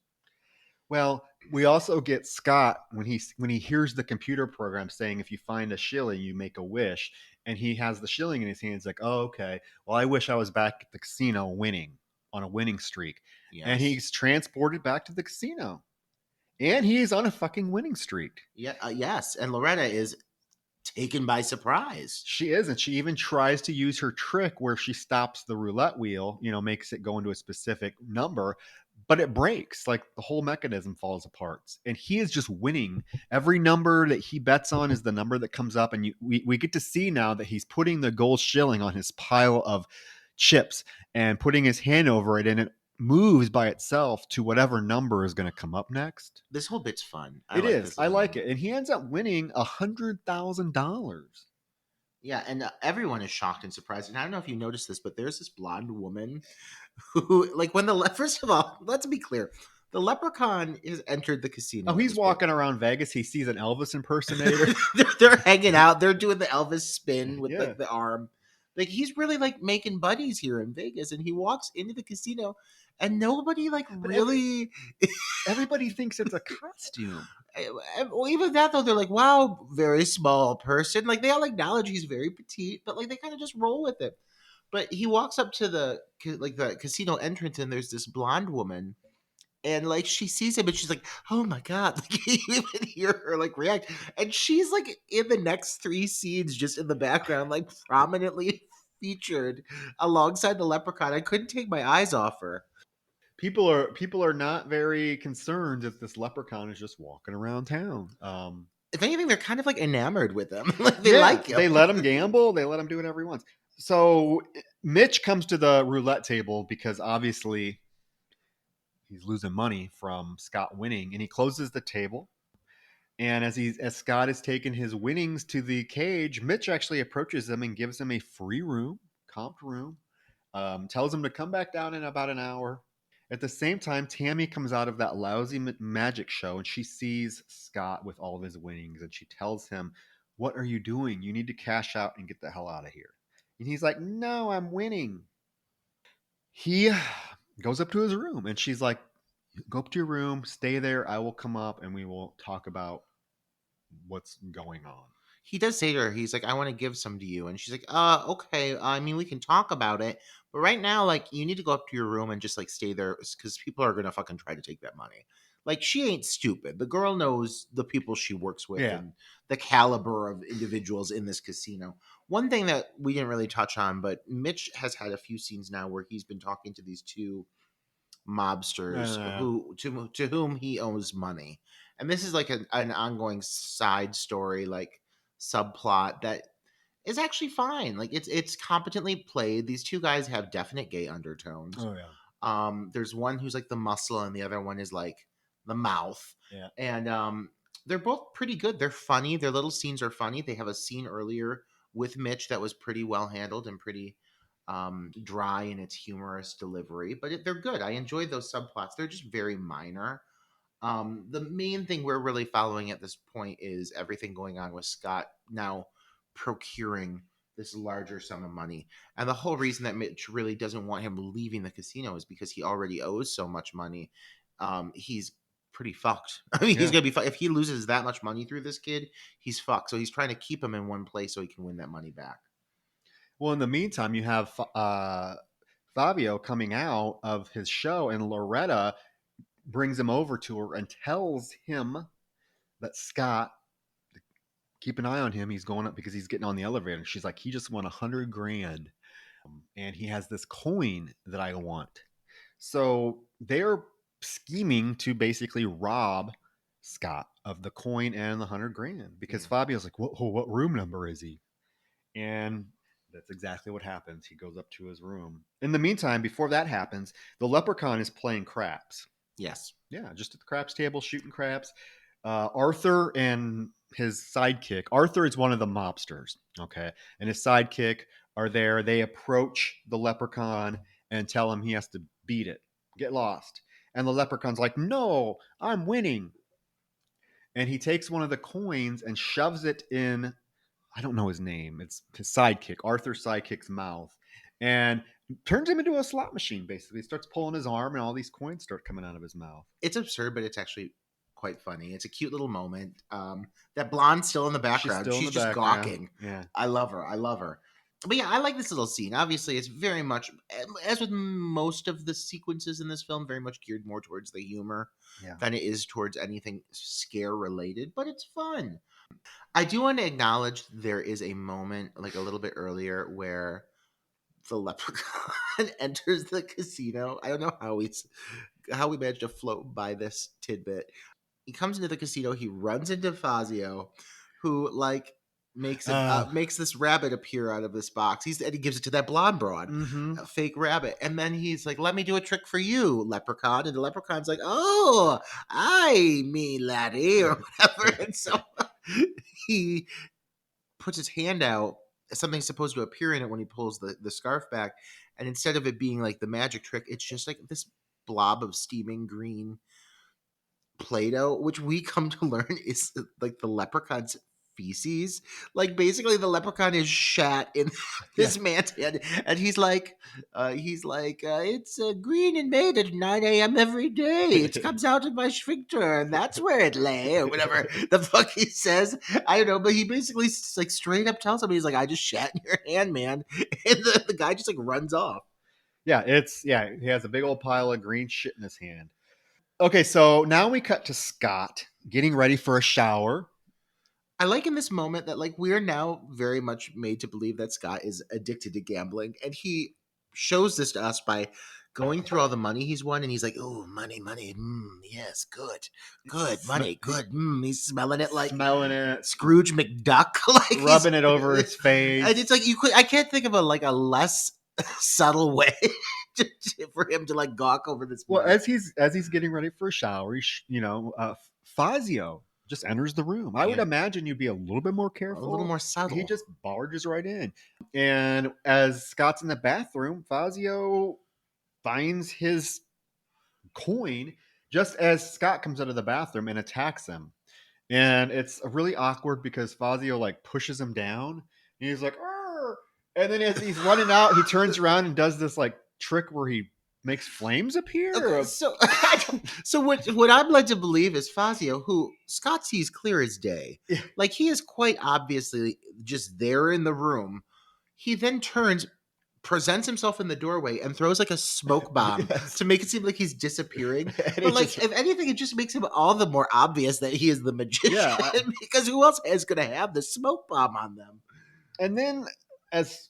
Well, we also get Scott when he hears the computer program saying, "If you find a shilling, you make a wish," and he has the shilling in his hands. Like, "Oh, okay. Well, I wish I was back at the casino winning on a winning streak," and Yes. he's transported back to the casino, and he's on a fucking winning streak. Yeah. Yes. And Loretta is taken by surprise. She is, and she even tries to use her trick where she stops the roulette wheel, makes it go into a specific number, but it breaks. Like the whole mechanism falls apart. And he is just winning. Every number that he bets on is the number that comes up. And we get to see now that he's putting the gold shilling on his pile of chips and putting his hand over it, and it moves by itself to whatever number is going to come up next. This whole bit's fun. I like it. And he ends up winning $100,000. Yeah, and everyone is shocked and surprised. And I don't know if you noticed this, but there's this blonde woman who, like, first of all, let's be clear, the leprechaun has entered the casino. Oh, he's walking around Vegas. He sees an Elvis impersonator. They're hanging out. They're doing the Elvis spin with Yeah. the arm. Like, he's really like making buddies here in Vegas, and he walks into the casino, and nobody like really. Everybody thinks it's a costume. Well, even that though, they're like, "Wow, very small person." Like they all acknowledge he's very petite, but like they kind of just roll with it. But he walks up to the casino entrance, and there's this blonde woman, and like she sees him, and she's like, "Oh my god!" Like you even hear her like react, and she's like in the next three scenes, just in the background, like prominently featured alongside the leprechaun. I couldn't take my eyes off her. People are not very concerned that this leprechaun is just walking around town. If anything, they're kind of like enamored with him. Like they like him. They let him gamble. They let him do whatever he wants. So Mitch comes to the roulette table because obviously he's losing money from Scott winning, and he closes the table. And as Scott is taking his winnings to the cage, Mitch actually approaches him and gives him a free room, comped room. Tells him to come back down in about an hour. At the same time, Tammy comes out of that lousy magic show, and she sees Scott with all of his winnings, and she tells him, "What are you doing? You need to cash out and get the hell out of here." And he's like, no, I'm winning. He goes up to his room and she's like, go up to your room, stay there. I will come up and we will talk about what's going on. He does say to her, he's like, I want to give some to you. And she's like, okay. I mean, we can talk about it. But right now, like, you need to go up to your room and just, like, stay there because people are going to fucking try to take that money. Like, she ain't stupid. The girl knows the people she works with Yeah. and the caliber of individuals in this casino. One thing that we didn't really touch on, but Mitch has had a few scenes now where he's been talking to these two mobsters who to whom he owes money, and this is like an ongoing side story, like subplot that is actually fine. Like it's competently played. These two guys have definite gay undertones. Oh, yeah. There's one who's like the muscle, and the other one is like the mouth. Yeah. And they're both pretty good. They're funny. Their little scenes are funny. They have a scene earlier with Mitch that was pretty well handled and pretty dry in its humorous delivery, but they're good. I enjoy those subplots. They're just very minor. The main thing we're really following at this point is everything going on with Scott now procuring this larger sum of money. And the whole reason that Mitch really doesn't want him leaving the casino is because he already owes so much money. He's pretty fucked. I mean, he's Yeah. gonna be if he loses that much money through this kid, he's fucked. So he's trying to keep him in one place so he can win that money back. Well, in the meantime, you have Fabio coming out of his show, and Loretta brings him over to her and tells him that Scott, keep an eye on him. He's going up because he's getting on the elevator. And she's like, he just won $100,000, and he has this coin that I want. So they're scheming to basically rob Scott of the coin and the $100,000 because Fabio's like, what room number is he? And that's exactly what happens. He goes up to his room. In the meantime, before that happens, the leprechaun is playing craps. Yes. Yeah, just at the craps table, shooting craps. Arthur and his sidekick. Arthur is one of the mobsters, okay? And his sidekick are there. They approach the leprechaun and tell him he has to beat it, get lost. And the leprechaun's like, no, I'm winning. And he takes one of the coins and shoves it in, I don't know his name. It's his sidekick, Arthur's sidekick's mouth, and turns him into a slot machine, basically. He starts pulling his arm, and all these coins start coming out of his mouth. It's absurd, but it's actually quite funny. It's a cute little moment. That blonde's still in the background. She's just gawking. Yeah. I love her. But yeah, I like this little scene. Obviously, it's very much, as with most of the sequences in this film, very much geared more towards the humor than it is towards anything scare related, but it's fun. I do want to acknowledge there is a moment, like a little bit earlier, where the leprechaun enters the casino. I don't know how we managed to float by this tidbit. He comes into the casino. He runs into Fazio, who like makes this rabbit appear out of this box. And he gives it to that blonde broad, a fake rabbit, and then he's like, "Let me do a trick for you, leprechaun." And the leprechaun's like, "Oh, I me laddie," or whatever. And so he puts his hand out. Something's supposed to appear in it when he pulls the scarf back, and instead of it being like the magic trick, it's just like this blob of steaming green Play-Doh, which we come to learn is like the leprechaun's feces. Like basically the leprechaun is shat in this man's head, and he's like, it's green and made at 9 a.m. every day. It comes out of my sphincter, and that's where it lay, or whatever the fuck he says. I don't know, but he basically like straight up tells him, he's like, I just shat in your hand, man, and the guy just like runs off. Yeah, he has a big old pile of green shit in his hand. Okay, so now we cut to Scott getting ready for a shower. I like in this moment that like we're now very much made to believe that Scott is addicted to gambling, and he shows this to us by going through all the money he's won, and he's like, "Oh, money, yes, good, money, good." He's smelling it like Scrooge McDuck, like rubbing it over his face. And it's like I can't think of a less subtle way for him to like gawk over this. Well, as he's getting ready for a shower, Fazio just enters the room. I would imagine you'd be a little bit more careful, a little more subtle. He just barges right in, and as Scott's in the bathroom, Fazio finds his coin just as Scott comes out of the bathroom and attacks him, and it's really awkward because Fazio like pushes him down, and he's like, "Arr!" And then as he's running out, he turns around and does this like trick where he makes flames appear. Okay, so what I'm led to believe is Fazio, who Scott sees clear as day, Yeah. like he is quite obviously just there in the room. He then turns, presents himself in the doorway, and throws like a smoke bomb Yes. to make it seem like he's disappearing. And he But like, just- if anything, it just makes him all the more obvious that he is the magician. Yeah. Because who else is going to have the smoke bomb on them? And then as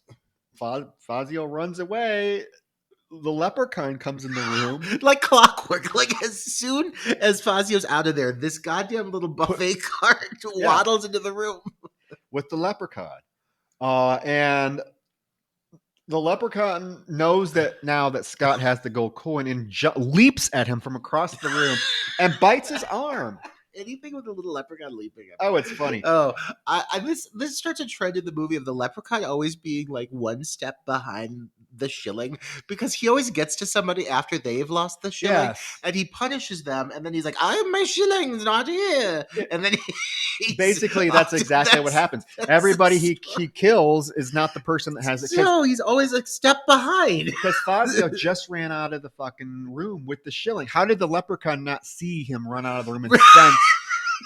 Fazio runs away, the leprechaun comes in the room. Like clockwork. Like as soon as Fazio's out of there, this goddamn little buffet cart waddles into the room. With the leprechaun. And the leprechaun knows that now that Scott has the gold coin and leaps at him from across the room and bites his arm. Anything with a little leprechaun leaping at Oh, me. it's funny. Oh, this starts a trend in the movie of the leprechaun always being like one step behind the shilling, because he always gets to somebody after they've lost the shilling. Yes. And he punishes them, and then he's like, "I have my shillings not here," and then Basically, that's exactly what happens. Everybody he kills is not the person that has it. So he's always a step behind. Because Fazio just ran out of the fucking room with the shilling. How did the leprechaun not see him run out of the room and sense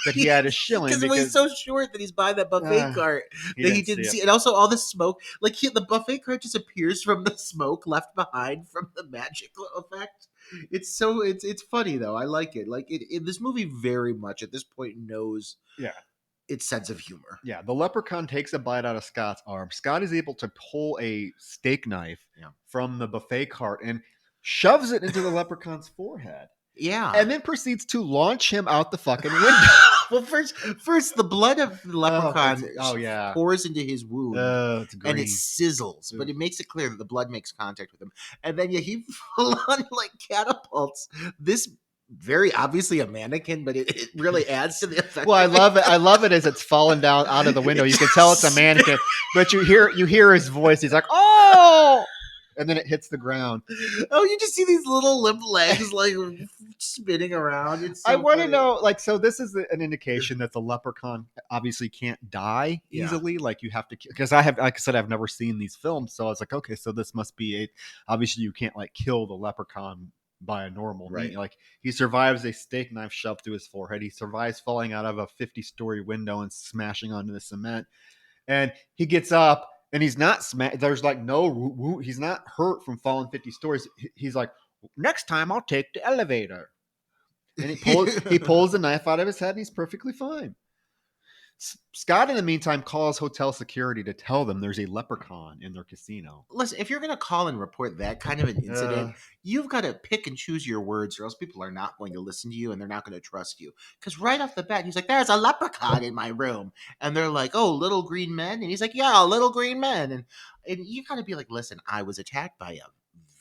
that he had a shilling? Because he's so short that he's by that buffet cart that he didn't see. And also all the smoke, like the buffet cart just appears from the smoke left behind from the magical effect. It's funny though. I like it. Like this movie very much at this point knows its sense of humor. Yeah, the leprechaun takes a bite out of Scott's arm. Scott is able to pull a steak knife from the buffet cart and shoves it into the leprechaun's forehead. Yeah. And then proceeds to launch him out the fucking window. Well, first the blood of the leprechaun pours into his wound, and it sizzles, but it makes it clear that the blood makes contact with him. And then he full on like catapults this very obviously a mannequin, but it really adds to the effect. Well, I love it as it's falling down out of the window. You can tell it's a mannequin, but you hear his voice. He's like, "Oh!" And then it hits the ground. Oh, you just see these little limp legs like spinning around. It's I want to know, like, so this is an indication that the leprechaun obviously can't die easily. Like, you have to, because like I said, I've never seen these films, so I was like, okay, so this must be obviously you can't like kill the leprechaun by a normal means. Like, he survives a steak knife shoved through his forehead. He survives falling out of a 50-story window and smashing onto the cement, and he gets up. And he's not there's like no wound. He's not hurt from falling 50 stories. He's like, next time I'll take the elevator. And he pulls the knife out of his head and he's perfectly fine. Scott, in the meantime, calls hotel security to tell them there's a leprechaun in their casino. Listen, if you're going to call and report that kind of an incident, you've got to pick and choose your words, or else people are not going to listen to you and they're not going to trust you. Because right off the bat, he's like, "There's a leprechaun in my room." And they're like, "Oh, little green men?" And he's like, "Yeah, little green men." And you got to be like, "Listen, I was attacked by a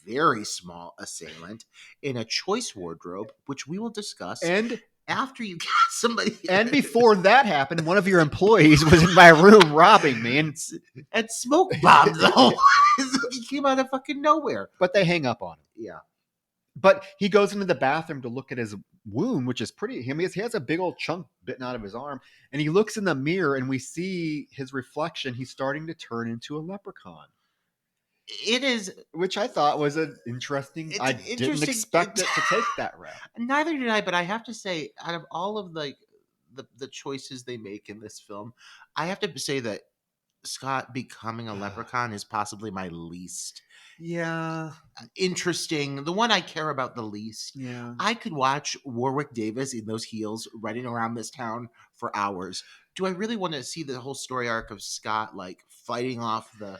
very small assailant in a choice wardrobe," which we will discuss. And after you get somebody, and before that happened, one of your employees was in my room robbing me and smoke bombed the whole. He came out of fucking nowhere. But they hang up on him. Yeah. But he goes into the bathroom to look at his wound, which is pretty. He has a big old chunk bitten out of his arm, and he looks in the mirror, and we see his reflection. He's starting to turn into a leprechaun. It is, which I thought was an interesting. I didn't expect it to take that route. Neither did I, but I have to say, out of all of the choices they make in this film, I have to say that Scott becoming a leprechaun is possibly my least interesting. The one I care about the least. Yeah, I could watch Warwick Davis in those heels running around this town for hours. Do I really want to see the whole story arc of Scott like fighting off the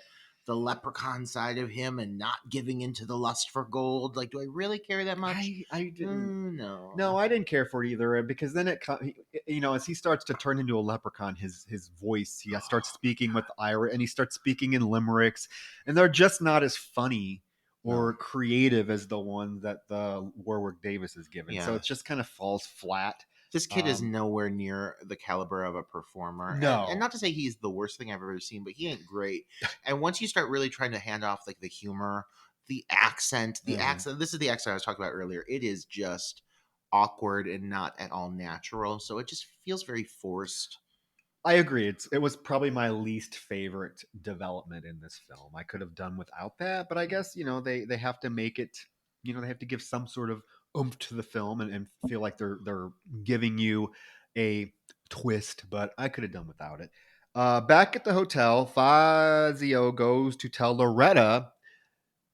leprechaun side of him and not giving into the lust for gold? Like, do I really care that much? I didn't. No, I didn't care for it either, because then as he starts to turn into a leprechaun, his voice, he starts speaking with Irish, and he starts speaking in limericks, and they're just not as funny or creative as the one that the Warwick Davis is given. So it just kind of falls flat. This kid is nowhere near the caliber of a performer. No. And not to say he's the worst thing I've ever seen, but he ain't great. And once you start really trying to hand off like the humor, the accent, this is the accent I was talking about earlier. It is just awkward and not at all natural. So it just feels very forced. I agree. It was probably my least favorite development in this film. I could have done without that, but I guess they have to make it. They have to give some sort of oomph to the film and feel like they're giving you a twist. But I could have done without it. Back at the hotel, Fazio goes to tell Loretta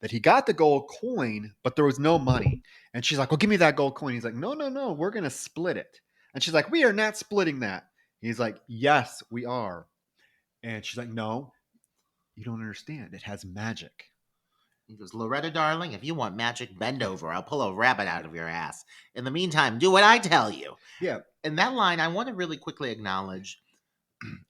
that he got the gold coin, but there was no money. And she's like, "Well, give me that gold coin." He's like, "No, no, no, we're gonna split it." And she's like, "We are not splitting that." He's like, "Yes, we are." And she's like, "No, you don't understand. It has magic." He goes, Loretta, darling, if you want magic, bend over. I'll pull a rabbit out of your ass. In the meantime, do what I tell you. Yeah. And that line, I want to really quickly acknowledge,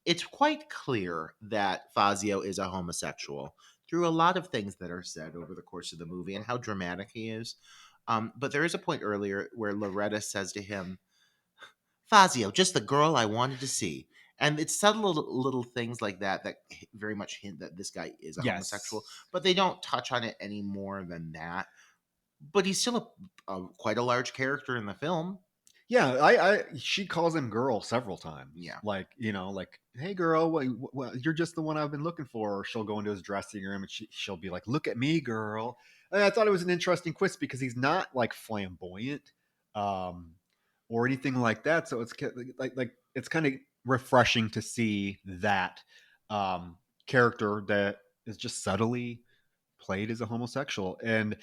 it's quite clear that Fazio is a homosexual through a lot of things that are said over the course of the movie and how dramatic he is. But there is a point earlier where Loretta says to him, Fazio, just the girl I wanted to see. And it's subtle little things like that that very much hint that this guy is a homosexual, but they don't touch on it any more than that. But he's still quite a large character in the film. Yeah, she calls him girl several times. Yeah. Like, like, "Hey girl, you're just the one I've been looking for." Or she'll go into his dressing room and she'll be like, "Look at me, girl." And I thought it was an interesting twist because he's not like flamboyant or anything like that. So it's like it's kind of refreshing to see that character that is just subtly played as a homosexual. And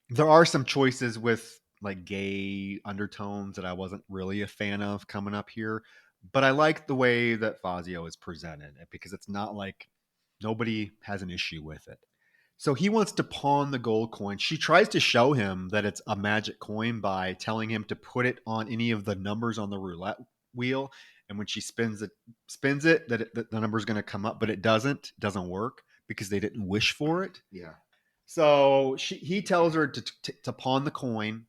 there are some choices with like gay undertones that I wasn't really a fan of coming up here, but I like the way that Fazio is presented because it's not like nobody has an issue with it. So he wants to pawn the gold coin. She tries to show him that it's a magic coin by telling him to put it on any of the numbers on the roulette wheel. And when she spins it, that the number is going to come up, but it doesn't work because they didn't wish for it. Yeah. So he tells her to pawn the coin.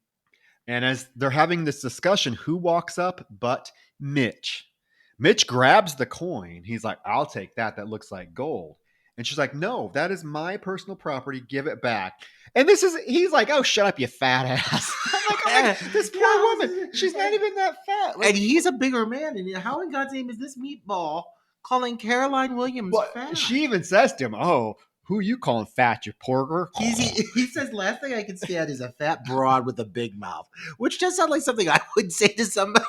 And as they're having this discussion, who walks up but Mitch? Mitch grabs the coin. He's like, "I'll take that. That looks like gold." And she's like, "No, that is my personal property. Give it back." And he's like, "Oh, shut up, you fat ass." I'm like, this poor woman. She's not even that fat. And he's a bigger man. And how in God's name is this meatball calling Caroline Williams fat? She even says to him, "Oh, who you calling fat, you porker?" He says, "Last thing I can stand is a fat broad with a big mouth," which does sound like something I would say to somebody,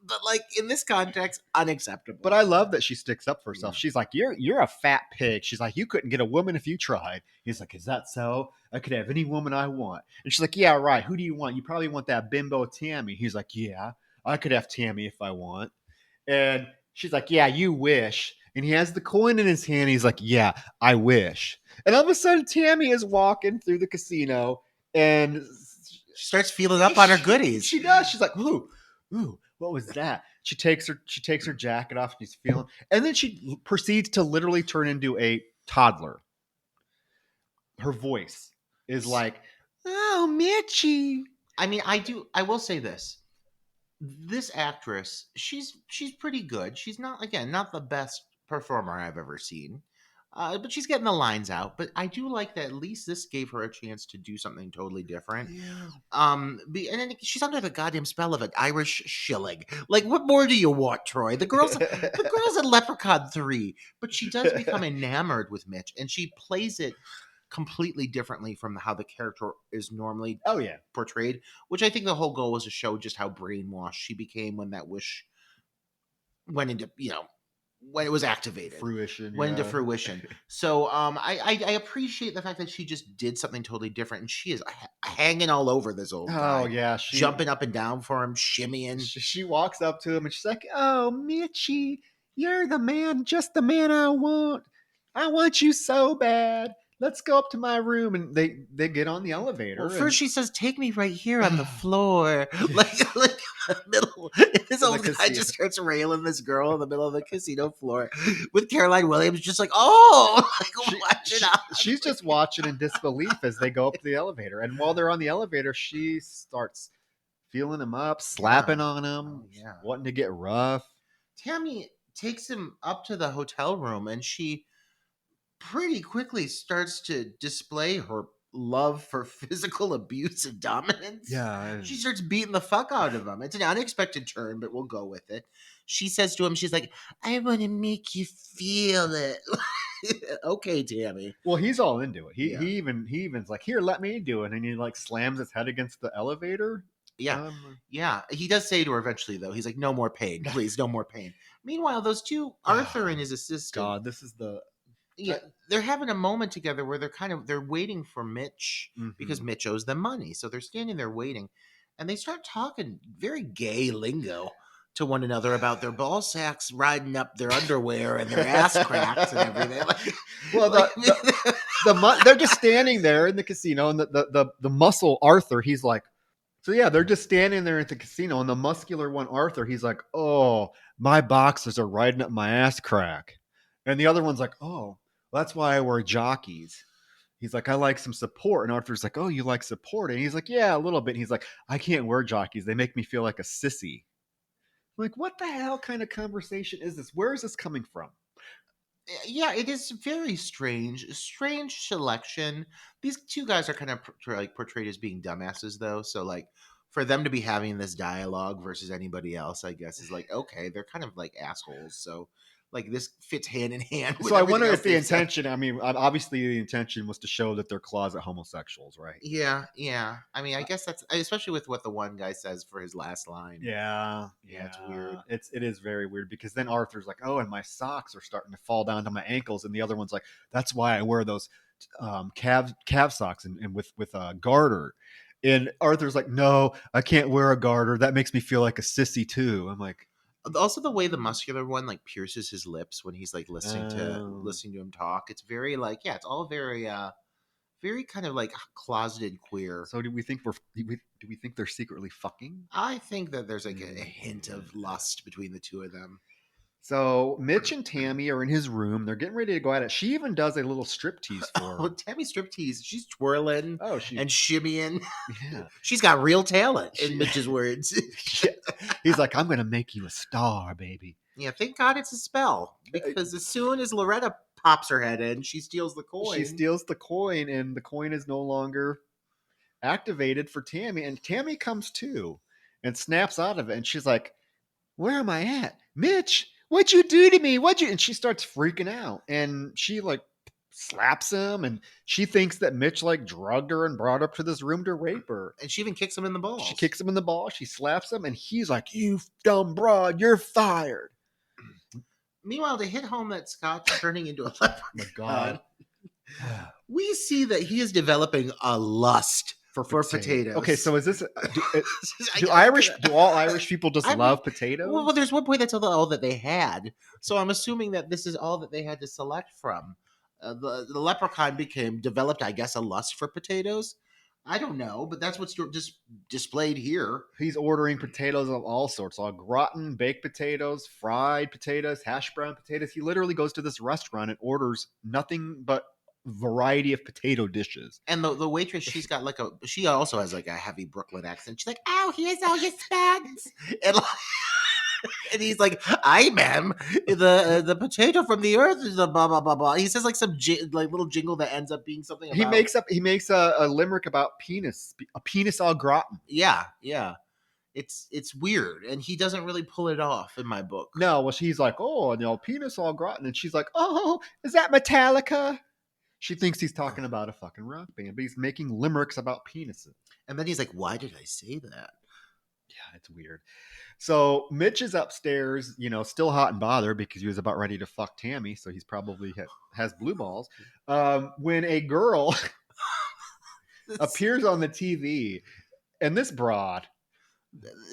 but like in this context, unacceptable. But I love that she sticks up for herself. Yeah. She's like, "You're a fat pig." She's like, "You couldn't get a woman if you tried." He's like, "Is that so? I could have any woman I want." And she's like, "Yeah, right. Who do you want? You probably want that bimbo Tammy." He's like, "Yeah, I could have Tammy if I want." And she's like, "Yeah, you wish." And he has the coin in his hand. He's like, "Yeah, I wish." And all of a sudden, Tammy is walking through the casino and she starts feeling up on her goodies. She does. She's like, "Ooh, what was that?" She takes her jacket off. She's feeling, and then she proceeds to literally turn into a toddler. Her voice is like, "Oh, Mitchie." I mean, I will say this. This actress, she's pretty good. She's not the best performer I've ever seen. But she's getting the lines out. But I do like that at least this gave her a chance to do something totally different. Yeah. And then she's under the goddamn spell of an Irish shilling. Like, what more do you want, Troy? The girl's in Leprechaun 3, but she does become enamored with Mitch, and she plays it completely differently from how the character is normally portrayed. Which I think the whole goal was to show just how brainwashed she became when that wish went into when it was activated, went into fruition. So I appreciate the fact that she just did something totally different, and she is hanging all over this old guy. Oh yeah, jumping up and down for him, shimmying. She walks up to him and she's like, "Oh, Mitchie, you're the man, just the man I want. I want you so bad. Let's go up to my room." And they get on the elevator. Well, first she says, "Take me right here on the floor." like middle. This old guy just starts railing this girl in the middle of the casino floor with Caroline Williams just like, watch it out. She's just watching in disbelief as they go up the elevator. And while they're on the elevator, she starts feeling him up, slapping on him, wanting to get rough. Tammy takes him up to the hotel room, and she pretty quickly starts to display her love for physical abuse and dominance. Yeah. She starts beating the fuck out of him. It's an unexpected turn, but we'll go with it. she says to him, she's like, I want to make you feel it. Okay, Tammy. Well, he's all into it. Yeah. He even's like, here, let me do it, and he like slams his head against the elevator. Yeah. Yeah. He does say to her eventually, though, he's like, no more pain, please, no more pain. Meanwhile, those two, Arthur and his assistant, God, this is the yeah, they're having a moment together where they're waiting for Mitch because Mhm. Mitch owes them money. So they're standing there waiting, and they start talking very gay lingo to one another about their ball sacks riding up their underwear and their ass cracks and everything. Like, Well, like, they're just standing there in the casino, and the muscle Arthur, he's like, so yeah, they're just standing there at the casino, and the muscular one Arthur, he's like, oh, my boxers are riding up my ass crack, and the other one's like, oh, that's why I wear jockeys. He's like, I like some support, and Arthur's like, oh, you like support, and he's like, yeah, a little bit. And he's like, I can't wear jockeys; they make me feel like a sissy. I'm like, what the hell kind of conversation is this? Where is this coming from? yeah, it is very strange selection. These two guys are kind of portrayed as being dumbasses, though. So like, for them to be having this dialogue versus anybody else, I guess is like, okay, they're kind of like assholes. So like, this fits hand in hand with So I everything wonder else if the they've said. intention, I mean, obviously the intention was to show that they're closet homosexuals, right? Yeah, yeah. I mean, I guess that's especially with what the one guy says for his last line. Yeah, Yeah, it's weird. It is very weird because then Arthur's like, oh, and my socks are starting to fall down to my ankles, and the other one's like, that's why I wear those calf socks and with a garter. And Arthur's like, no, I can't wear a garter. That makes me feel like a sissy too. I'm like, Also, the way the muscular one like pierces his lips when he's like listening Oh. to him talk, it's very like, yeah, it's all very very kind of like closeted queer. so do we think they're secretly fucking? I think that there's like a hint of lust between the two of them. So Mitch and Tammy are in his room. They're getting ready to go at it. She even does a little striptease for Oh, her. Tammy striptease, she's twirling Oh, she and shimmying. yeah. She's got real talent, She- in Mitch's words. He's like, I'm gonna make you a star, baby. Yeah, thank God it's a spell, because as soon as Loretta pops her head in, she steals the coin. She steals the coin, and the coin is no longer activated for Tammy. And Tammy comes to and snaps out of it. And she's like, where am I at? Mitch, what'd you do to me? And she starts freaking out. And she like slaps him. And she thinks that Mitch like drugged her and brought her up to this room to rape her. And she even kicks him in the balls. She kicks him in the ball. She slaps him. And he's like, you dumb broad, you're fired. Meanwhile, to hit home that Scott's turning into a leprechaun, My God. we see that he is developing a lust for potatoes. Okay, so is this do I- all Irish people just I mean, love potatoes? Well, there's one point that's all that they had, so I'm assuming that this is all that they had to select from. The leprechaun developed, I guess, a lust for potatoes. I don't know, but that's what's just displayed here. He's ordering potatoes of all sorts, all gratin, baked potatoes, fried potatoes, hash brown potatoes. He literally goes to this restaurant and orders nothing but variety of potato dishes. And the waitress, she also has like a heavy Brooklyn accent. She's like, "Oh, here's all your spuds," and like, and he's like, "I ma'am, the potato from the earth is a blah blah blah blah." He says like some like little jingle that ends up being something. He makes a limerick about a penis au gratin. Yeah. It's weird, and he doesn't really pull it off in my book. No, well, she's like, oh, penis au gratin, and she's like, oh, is that Metallica? She thinks he's talking about a fucking rock band, but he's making limericks about penises. And then he's like, "Why did I say that?" Yeah, it's weird. So Mitch is upstairs, still hot and bothered because he was about ready to fuck Tammy. So he's probably has blue balls. When a girl appears on the TV, and this broad,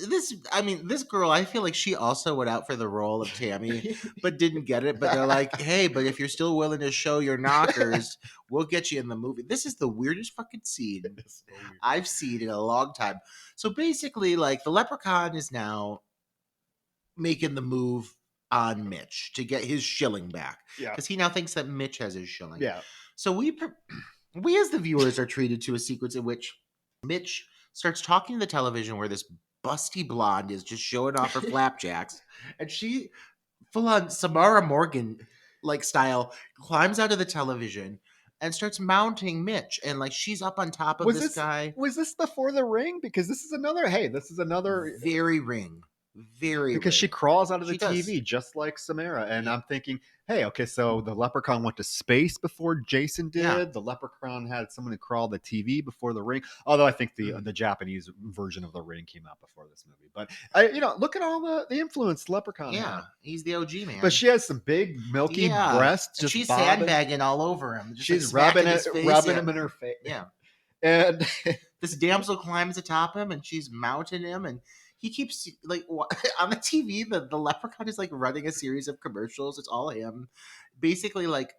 this girl, I feel like she also went out for the role of Tammy, but didn't get it. But they're like, "Hey, but if you're still willing to show your knockers, we'll get you in the movie." This is the weirdest fucking scene I've seen in a long time. So basically, like, the leprechaun is now making the move on Mitch to get his shilling back, yeah, because he now thinks that Mitch has his shilling. yeah. So we as the viewers are treated to a sequence in which Mitch starts talking to the television where this busty blonde is just showing off her flapjacks, and she, full on Samara Morgan like style, climbs out of the television and starts mounting Mitch, and like she's up on top of this guy. Was this before the ring? Because this is another. Hey, this is another. Very ring. Very because she rude. crawls out of the She does. TV just like Samara. And Yeah. I'm thinking, hey, okay, so the leprechaun went to space before Jason did. Yeah. The leprechaun had someone to crawl the TV before The Ring. Although I think the Japanese version of The Ring came out before this movie. But look at all the influence Leprechaun had. Yeah, he's the OG man. But she has some big milky breasts. And Just she's bobbing. sandbagging all over him. Just She's like rubbing smacking him in her face. Yeah. And This damsel climbs atop him, and she's mounting him, and he keeps like on the TV. The leprechaun is like running a series of commercials. It's all him, basically like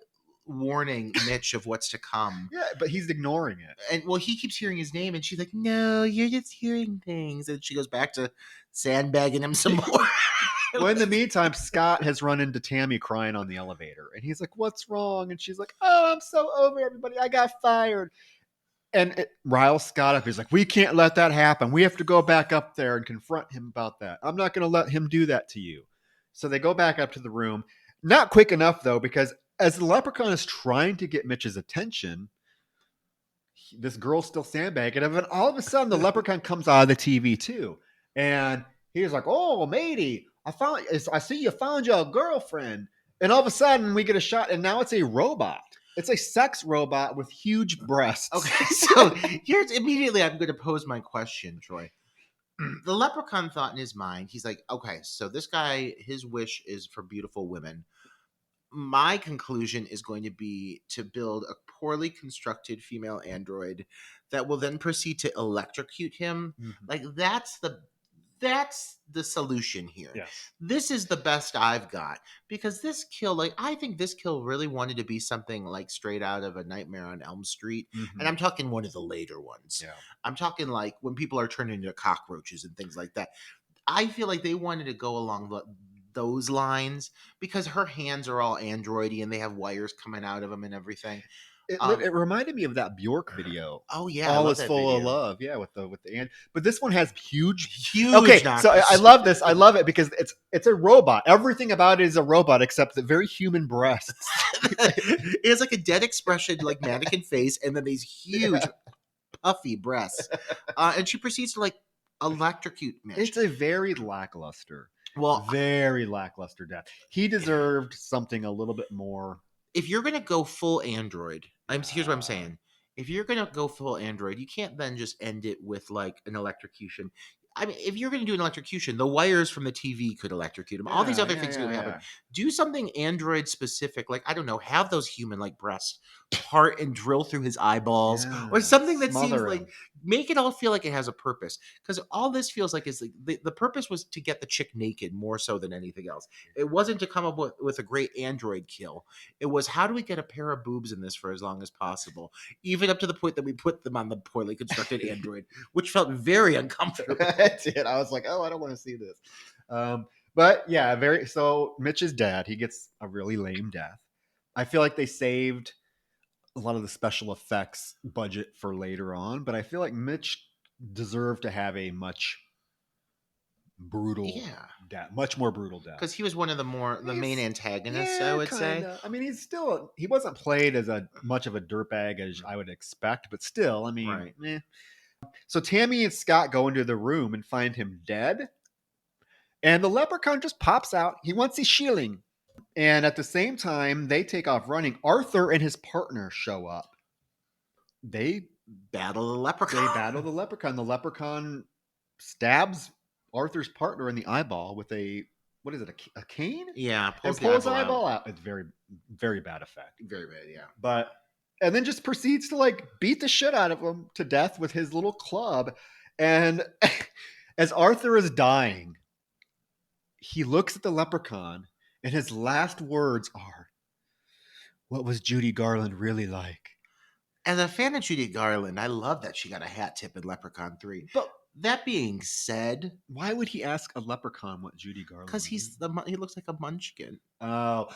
warning Mitch of what's to come. yeah, but he's ignoring it. And well, he keeps hearing his name, and she's like, "No, you're just hearing things." And she goes back to sandbagging him some more. Well, in the meantime, Scott has run into Tammy crying on the elevator, and he's like, "What's wrong?" And she's like, "Oh, I'm so over everybody. I got fired." And it riles Scott up. He's like, "We can't let that happen. We have to go back up there and confront him about that. I'm not going to let him do that to you." So they go back up to the room. Not quick enough, though, because as the leprechaun is trying to get Mitch's attention, this girl's still sandbagging him. And all of a sudden, the leprechaun comes out of the TV, too. And he's like, "Oh, matey, I see you found your girlfriend." And all of a sudden, we get a shot, and now it's a robot. It's a sex robot with huge breasts. Okay, so here's immediately I'm going to pose my question, Troy. The leprechaun thought in his mind, he's like, okay, so this guy, his wish is for beautiful women. My conclusion is going to be to build a poorly constructed female android that will then proceed to electrocute him. Mm-hmm. Like that's the solution here. Yes. This is the best I've got, because this kill, like I think this kill really wanted to be something like straight out of A Nightmare on Elm Street. Mm-hmm. And I'm talking one of the later ones. Yeah. I'm talking like when people are turned into cockroaches and things like that. I feel like they wanted to go along those lines because her hands are all androidy and they have wires coming out of them and everything. It reminded me of that Bjork video. Oh yeah, All is full of love. Yeah, with the and but this one has huge. Okay, so I love this. I love it because it's a robot. Everything about it is a robot except the very human breasts. It has like a dead expression, like mannequin face, and then these huge puffy breasts. And she proceeds to like electrocute Mitch. It's a very lackluster death. He deserved something a little bit more. If you're gonna go full android, here's what I'm saying. If you're gonna go full android, you can't then just end it with like an electrocution. I mean, if you're gonna do an electrocution, the wires from the TV could electrocute him. All these other things could happen. Do something android specific, like I don't know, have those human like breasts part and drill through his eyeballs, or something that seems like make it all feel like it has a purpose. Because all this feels like is like the purpose was to get the chick naked more so than anything else. It wasn't to come up with a great android kill. It was how do we get a pair of boobs in this for as long as possible, even up to the point that we put them on the poorly constructed android, which felt very uncomfortable. That's it. I was like, oh, I don't want to see this. But yeah, so Mitch is dead. He gets a really lame death. I feel like they saved a lot of the special effects budget for later on, but I feel like Mitch deserved to have a much brutal death, much more brutal death. Because he was one of the main antagonists, I would say. I mean, he wasn't played as much of a dirtbag as I would expect, but still, I mean, right. So Tammy and Scott go into the room and find him dead. And the leprechaun just pops out. He wants his shilling. And at the same time, they take off running. Arthur and his partner show up. They battle the leprechaun. The leprechaun stabs Arthur's partner in the eyeball with a cane? Yeah, pulls the eyeball out. It's very, very bad effect. Very bad, yeah. And then just proceeds to like beat the shit out of him to death with his little club. And as Arthur is dying, he looks at the leprechaun and his last words are, "What was Judy Garland really like?" As a fan of Judy Garland, I love that she got a hat tip in Leprechaun 3. But that being said, why would he ask a leprechaun what Judy Garland? Because he looks like a munchkin. Oh,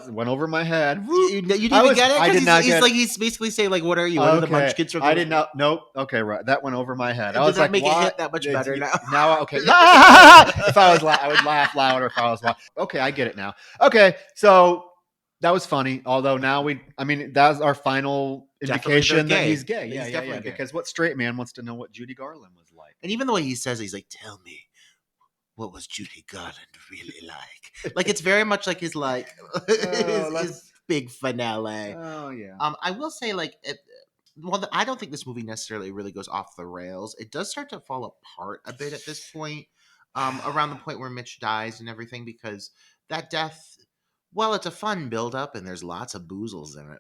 went over my head. You didn't even get it? I did not get it. He's basically saying like, "What are you? One of the munchkins from?" I did not. Nope. Okay, right. That went over my head. I was like, make it hit that much better now. Now, okay. If I was, I would laugh louder if I was. Okay, I get it now. Okay, so. That was funny. Although now that's our final indication that he's gay. Yeah. Gay. Because what straight man wants to know what Judy Garland was like? And even the way he says, he's like, "Tell me, what was Judy Garland really like? Like it's very much like his big finale. Oh yeah. I will say well, I don't think this movie necessarily really goes off the rails. It does start to fall apart a bit at this point, around the point where Mitch dies and everything, because that death, well, it's a fun build up and there's lots of boozles in it.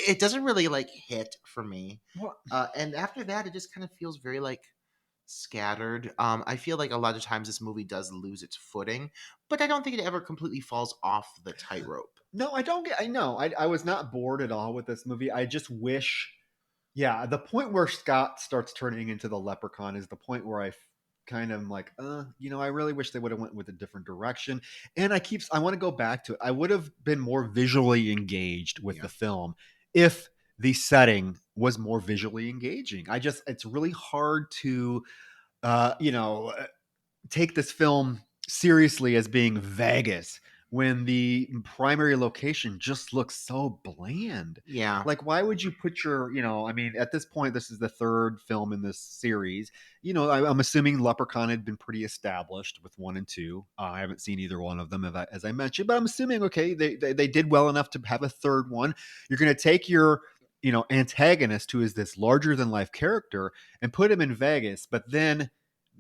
It doesn't really hit for me. Well, And after that, it just kind of feels very scattered. I feel like a lot of times this movie does lose its footing, but I don't think it ever completely falls off the tightrope. no, I don't get. I know. I was not bored at all with this movie. I just wish. Yeah, the point where Scott starts turning into the Leprechaun is the point where kind of am like, I really wish they would have went with a different direction. And I want to go back to it. I would have been more visually engaged with Yeah. the film if the setting was more visually engaging. It's really hard to, uh, you know, take this film seriously as being Vegas when the primary location just looks so bland. Yeah. Like, why would you put I mean, at this point, this is the third film in this series. I'm assuming Leprechaun had been pretty established with 1 and 2. I haven't seen either one of them, as I mentioned, but I'm assuming, okay, they did well enough to have a third one. You're going to take your antagonist, who is this larger than life character, and put him in Vegas, but then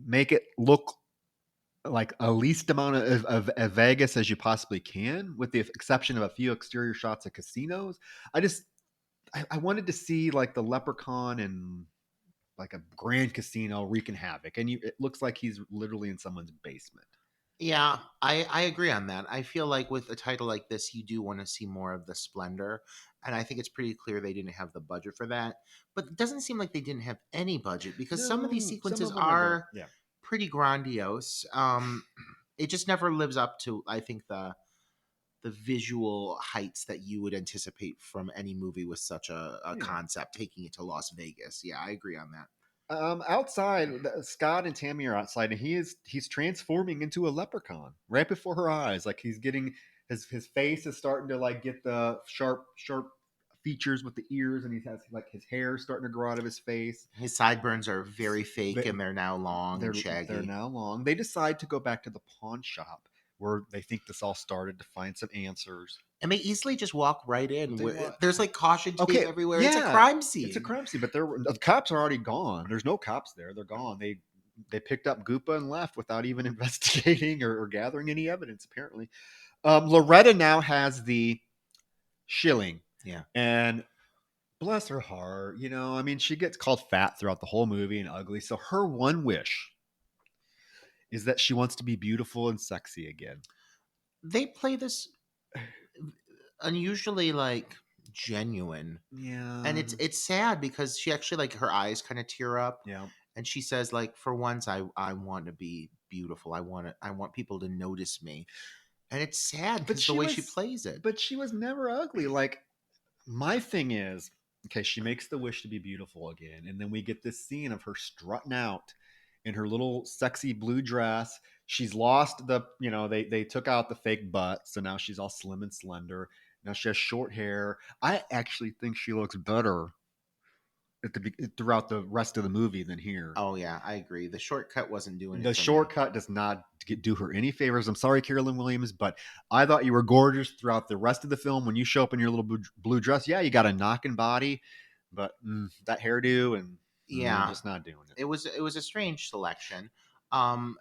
make it look like a least amount of Vegas as you possibly can, with the exception of a few exterior shots of casinos. I wanted to see like the Leprechaun and like a grand casino wreaking havoc, and it looks like he's literally in someone's basement. Yeah, I agree on that. I feel like with a title like this, you do want to see more of the splendor. And I think it's pretty clear they didn't have the budget for that. But it doesn't seem like they didn't have any budget, because some of these No, some sequences of them are yeah. pretty grandiose. It just never lives up to, I think, the visual heights that you would anticipate from any movie with such a Yeah. concept, taking it to Las Vegas. Yeah, I agree on that. Outside, Scott and Tammy are outside, and he's transforming into a leprechaun right before her eyes. Like, he's getting his face is starting to like get the sharp features with the ears, and he has like his hair starting to grow out of his face. His sideburns are very fake, They- and they're now long and They're shaggy. now long. They decide to go back to the pawn shop where they think this all started, to find some answers. And they easily just walk right in. They walk- There's caution tape Okay, everywhere. It's a yeah, crime scene. It's a crime scene, but the cops are already gone. There's no cops there. They're gone. They picked up Goopa and left without even investigating or gathering any evidence, apparently. Loretta now has the shilling. Yeah. And bless her heart, I mean, she gets called fat throughout the whole movie and ugly. So her one wish is that she wants to be beautiful and sexy again. They play this unusually genuine. Yeah. And it's sad, because she actually her eyes kind of tear up. Yeah. And she says for once I want to be beautiful. I want people to notice me. And it's sad because the way she plays it. But she was never ugly. Like, my thing is, okay, she makes the wish to be beautiful again, and then we get this scene of her strutting out in her little sexy blue dress. She's lost they took out the fake butt, so now she's all slim and slender. Now she has short hair. I actually think she looks better throughout the rest of the movie than here. Oh yeah, I agree. The shortcut wasn't doing it. The shortcut does not do her any favors. I'm sorry, Carolyn Williams, but I thought you were gorgeous throughout the rest of the film. When you show up in your little blue dress, yeah, you got a knocking body, but that hairdo and just not doing it. It was a strange selection. I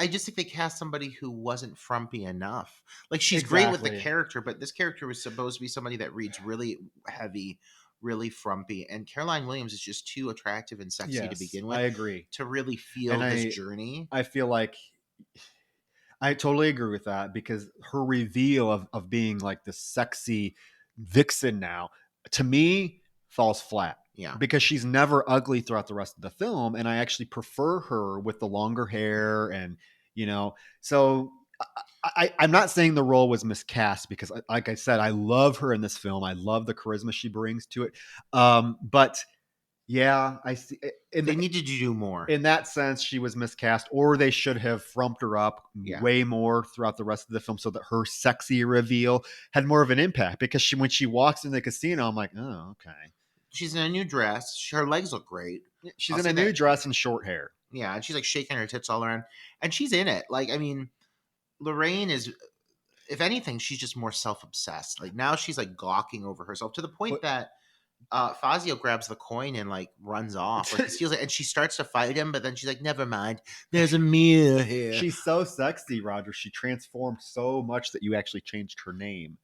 just think they cast somebody who wasn't frumpy enough. She's great with the character, but this character was supposed to be somebody that reads really heavy, really frumpy, and Caroline Williams is just too attractive and sexy to begin with. I agree. To really feel this journey. I feel like I totally agree with that, because her reveal of being like the sexy vixen now, to me, falls flat. Yeah. Because she's never ugly throughout the rest of the film, and I actually prefer her with the longer hair, and so I'm not saying the role was miscast, because like I said, I love her in this film. I love the charisma she brings to it. But yeah, I see. They needed to do more. In that sense, she was miscast, or they should have frumped her up way more throughout the rest of the film, so that her sexy reveal had more of an impact. Because when she walks in the casino, I'm like, oh, okay. She's in a new dress. Her legs look great. She's in a new dress and short hair. Yeah, and she's like shaking her tits all around, and she's in it. Like, I mean, Lorraine is, if anything, she's just more self-obsessed. Like now she's like gawking over herself to the point But- that Fazio grabs the coin and like runs off. Like he steals it, and she starts to fight him, but then she's like, "Never mind, there's a mirror here." She's so sexy, Roger. She transformed so much that you actually changed her name.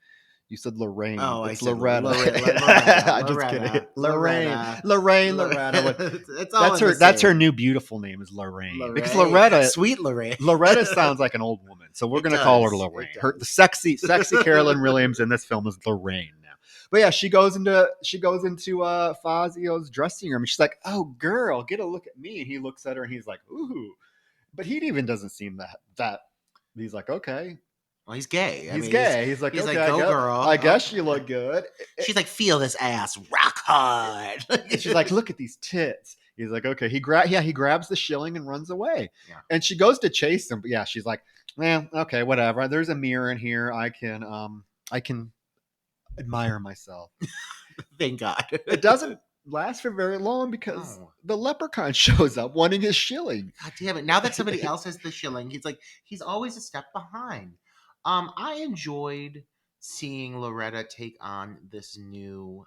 You said Lorraine. Oh, I It's said Loretta. Loretta. I'm just kidding. Lorraine. Loretta. Loretta. It's all That's her new beautiful name is Lorraine. Because Sweet Lorraine. Loretta sounds like an old woman, so we're It gonna call her does. Lorraine. It Her does. the sexy Carolyn Williams in this film is Lorraine now. But yeah, she goes into Fazio's dressing room and she's like, "Oh, girl, get a look at me." And he looks at her and he's like, "Ooh," but he even doesn't seem that. He's like, "Okay." Well, he's gay. He's gay. He's like, he's "Okay, like, go girl. I guess you look good." She's like, feel this ass, rock hard. And she's like, "Look at these tits." He's like, "Okay." He grabs the shilling and runs away. Yeah. And she goes to chase him, but yeah, she's like, "Man, okay, whatever. There's a mirror in here. I can admire myself." Thank God. It doesn't last for very long because No. the leprechaun shows up wanting his shilling. God damn it. Now that somebody else has the shilling, he's always a step behind. I enjoyed seeing Loretta take on this new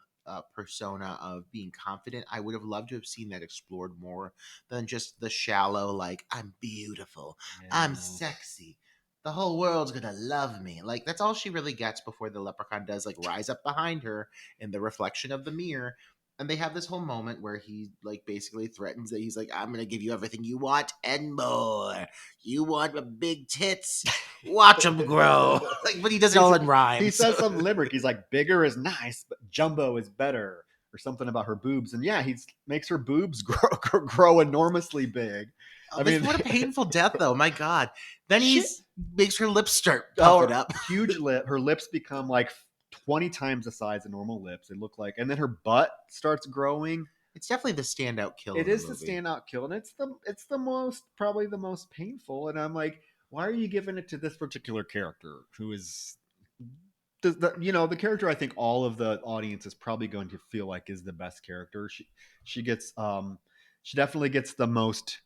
persona of being confident. I would have loved to have seen that explored more than just the shallow, like, I'm beautiful, I'm sexy, the whole world's gonna love me. Like, that's all she really gets before the leprechaun does, like, rise up behind her in the reflection of the mirror. And they have this whole moment where he like basically threatens that he's like, I'm gonna give you everything you want and more. You want big tits? Watch them grow. Like, but he does it all in rhymes. He says something limerick. He's like, "Bigger is nice, but jumbo is better," or something about her boobs. And yeah, he makes her boobs grow enormously big. I mean, what a painful death, though. My God. Then he makes her lips start puffing up. Huge lip. Her lips become like 20 times the size of normal lips. They look like, and then her butt starts growing. It's definitely the standout kill. It is the standout kill, and it's the most, probably the most painful. And I'm like, why are you giving it to this particular character who is the character I think all of the audience is probably going to feel like is the best character. She definitely gets the most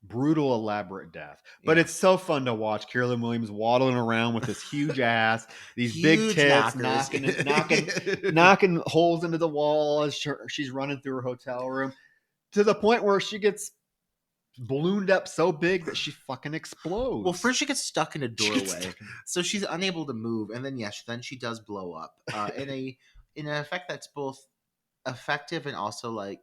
brutal, elaborate death. But it's so fun to watch Carolyn Williams waddling around with this huge ass, these Huge big tits, knockers. knocking holes into the wall as she's running through her hotel room, to the point where she gets ballooned up so big that she fucking explodes. Well, first she gets stuck in a doorway, so she's unable to move, and then then she does blow up in an effect that's both effective and also like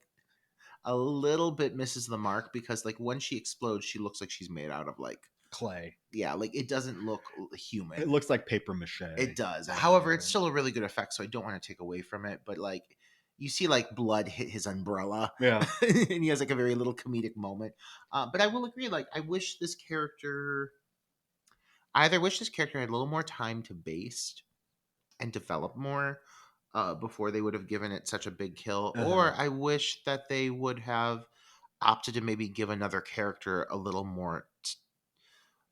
a little bit misses the mark, because like when she explodes, she looks like she's made out of like clay. Yeah, like it doesn't look human. It looks like paper mache. It does. However, it's still a really good effect, so I don't want to take away from it. But like, you see like blood hit his umbrella, Yeah, and he has like a very little comedic moment. But I will agree. Like, I either wish this character had a little more time to base and develop more before they would have given it such a big kill, or I wish that they would have opted to maybe give another character a little more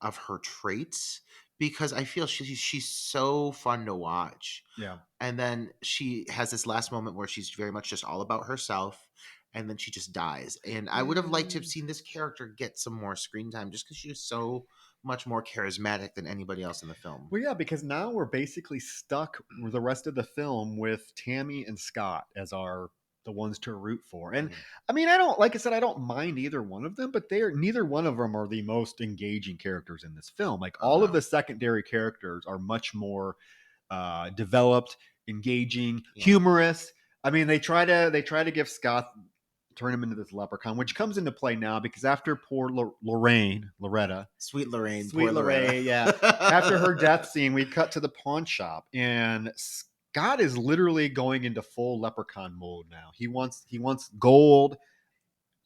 of her traits, because I feel she's so fun to watch. Yeah. And then she has this last moment where she's very much just all about herself, and then she just dies. And I would have liked to have seen this character get some more screen time, just because she was so much more charismatic than anybody else in the film. Well, yeah, because now we're basically stuck with the rest of the film with Tammy and Scott as the ones to root for. And I mean, I don't mind either one of them, but neither one of them are the most engaging characters in this film. Like all of the secondary characters are much more developed, engaging, humorous. I mean, they try to give Scott, turn him into this leprechaun, which comes into play now because after poor Loretta, sweet Lorraine, yeah, after her death scene, we cut to the pawn shop, and Scott is literally going into full leprechaun mode now. He wants gold.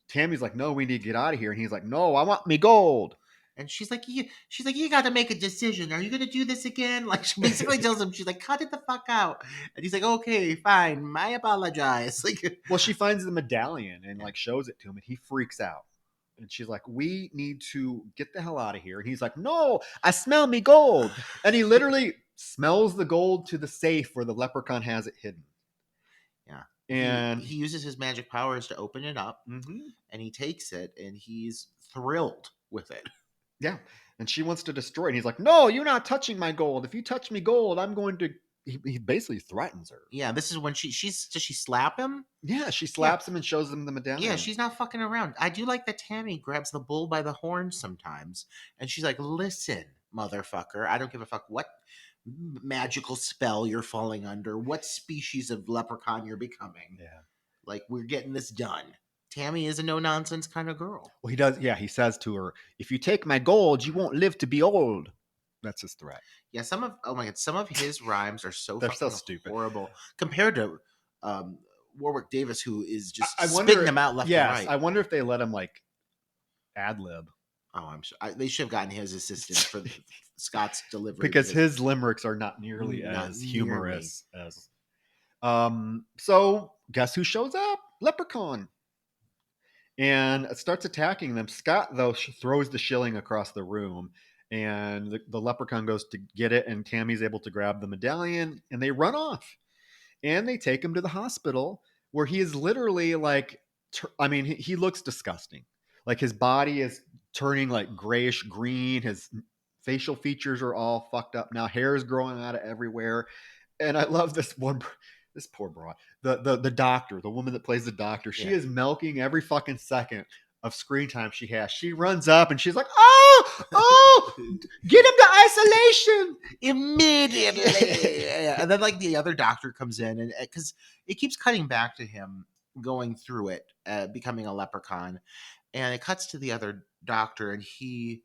Tammy's like, "No, we need to get out of here," and he's like, "No, I want me gold." And she's like, you got to make a decision. Are you going to do this again? Like, she basically tells him, she's like, cut it the fuck out. And he's like, okay, fine. I apologize. Like, well, she finds the medallion and like shows it to him, and he freaks out. And she's like, we need to get the hell out of here. And he's like, no, I smell me gold. And he literally smells the gold to the safe where the leprechaun has it hidden. Yeah. And he uses his magic powers to open it up, and he takes it, and he's thrilled with it. Yeah. And she wants to destroy it. And he's like, no, you're not touching my gold. If you touch me gold, I'm going to. He basically threatens her. Yeah, this is when does she slap him? Yeah, she slaps him and shows him the medallion. Yeah, she's not fucking around. I do like that Tammy grabs the bull by the horns sometimes, and she's like, listen, motherfucker, I don't give a fuck what magical spell you're falling under, what species of leprechaun you're becoming. Yeah. Like, we're getting this done. Tammy is a no-nonsense kind of girl. Well, he does. Yeah, he says to her, if you take my gold, you won't live to be old. That's his threat. Yeah, some of his rhymes are so They're fucking so stupid. horrible compared to Warwick Davis, who is just I spitting them out left and right. I wonder if they let him like ad lib. Oh, I'm sure they should have gotten his assistant for Scott's delivery because his limericks are not nearly as humorous as. So guess who shows up? Leprechaun. And starts attacking them. Scott, though, throws the shilling across the room, and the leprechaun goes to get it, and Tammy's able to grab the medallion, and they run off. And they take him to the hospital, where he is literally like, he looks disgusting. Like, his body is turning like grayish green. His facial features are all fucked up now. Hair is growing out of everywhere. And I love this poor broad. The doctor, the woman that plays the doctor, she is milking every fucking second of screen time she has. She runs up and she's like, oh, get him to isolation immediately. And then like the other doctor comes in, and because it keeps cutting back to him going through it, becoming a leprechaun, and it cuts to the other doctor, and he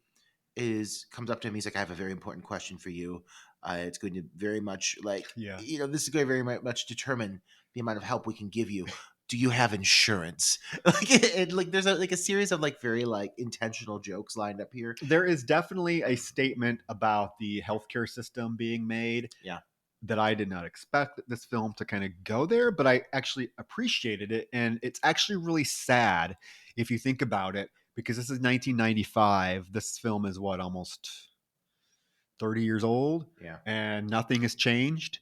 comes up to him. He's like, I have a very important question for you. It's going to very much this is going to very much determine the amount of help we can give you. Do you have insurance? There's a series of very intentional jokes lined up here. There is definitely a statement about the healthcare system being made. Yeah. That I did not expect this film to kind of go there, but I actually appreciated it. And it's actually really sad if you think about it, because this is 1995. This film is almost 30 years old. Yeah. And nothing has changed.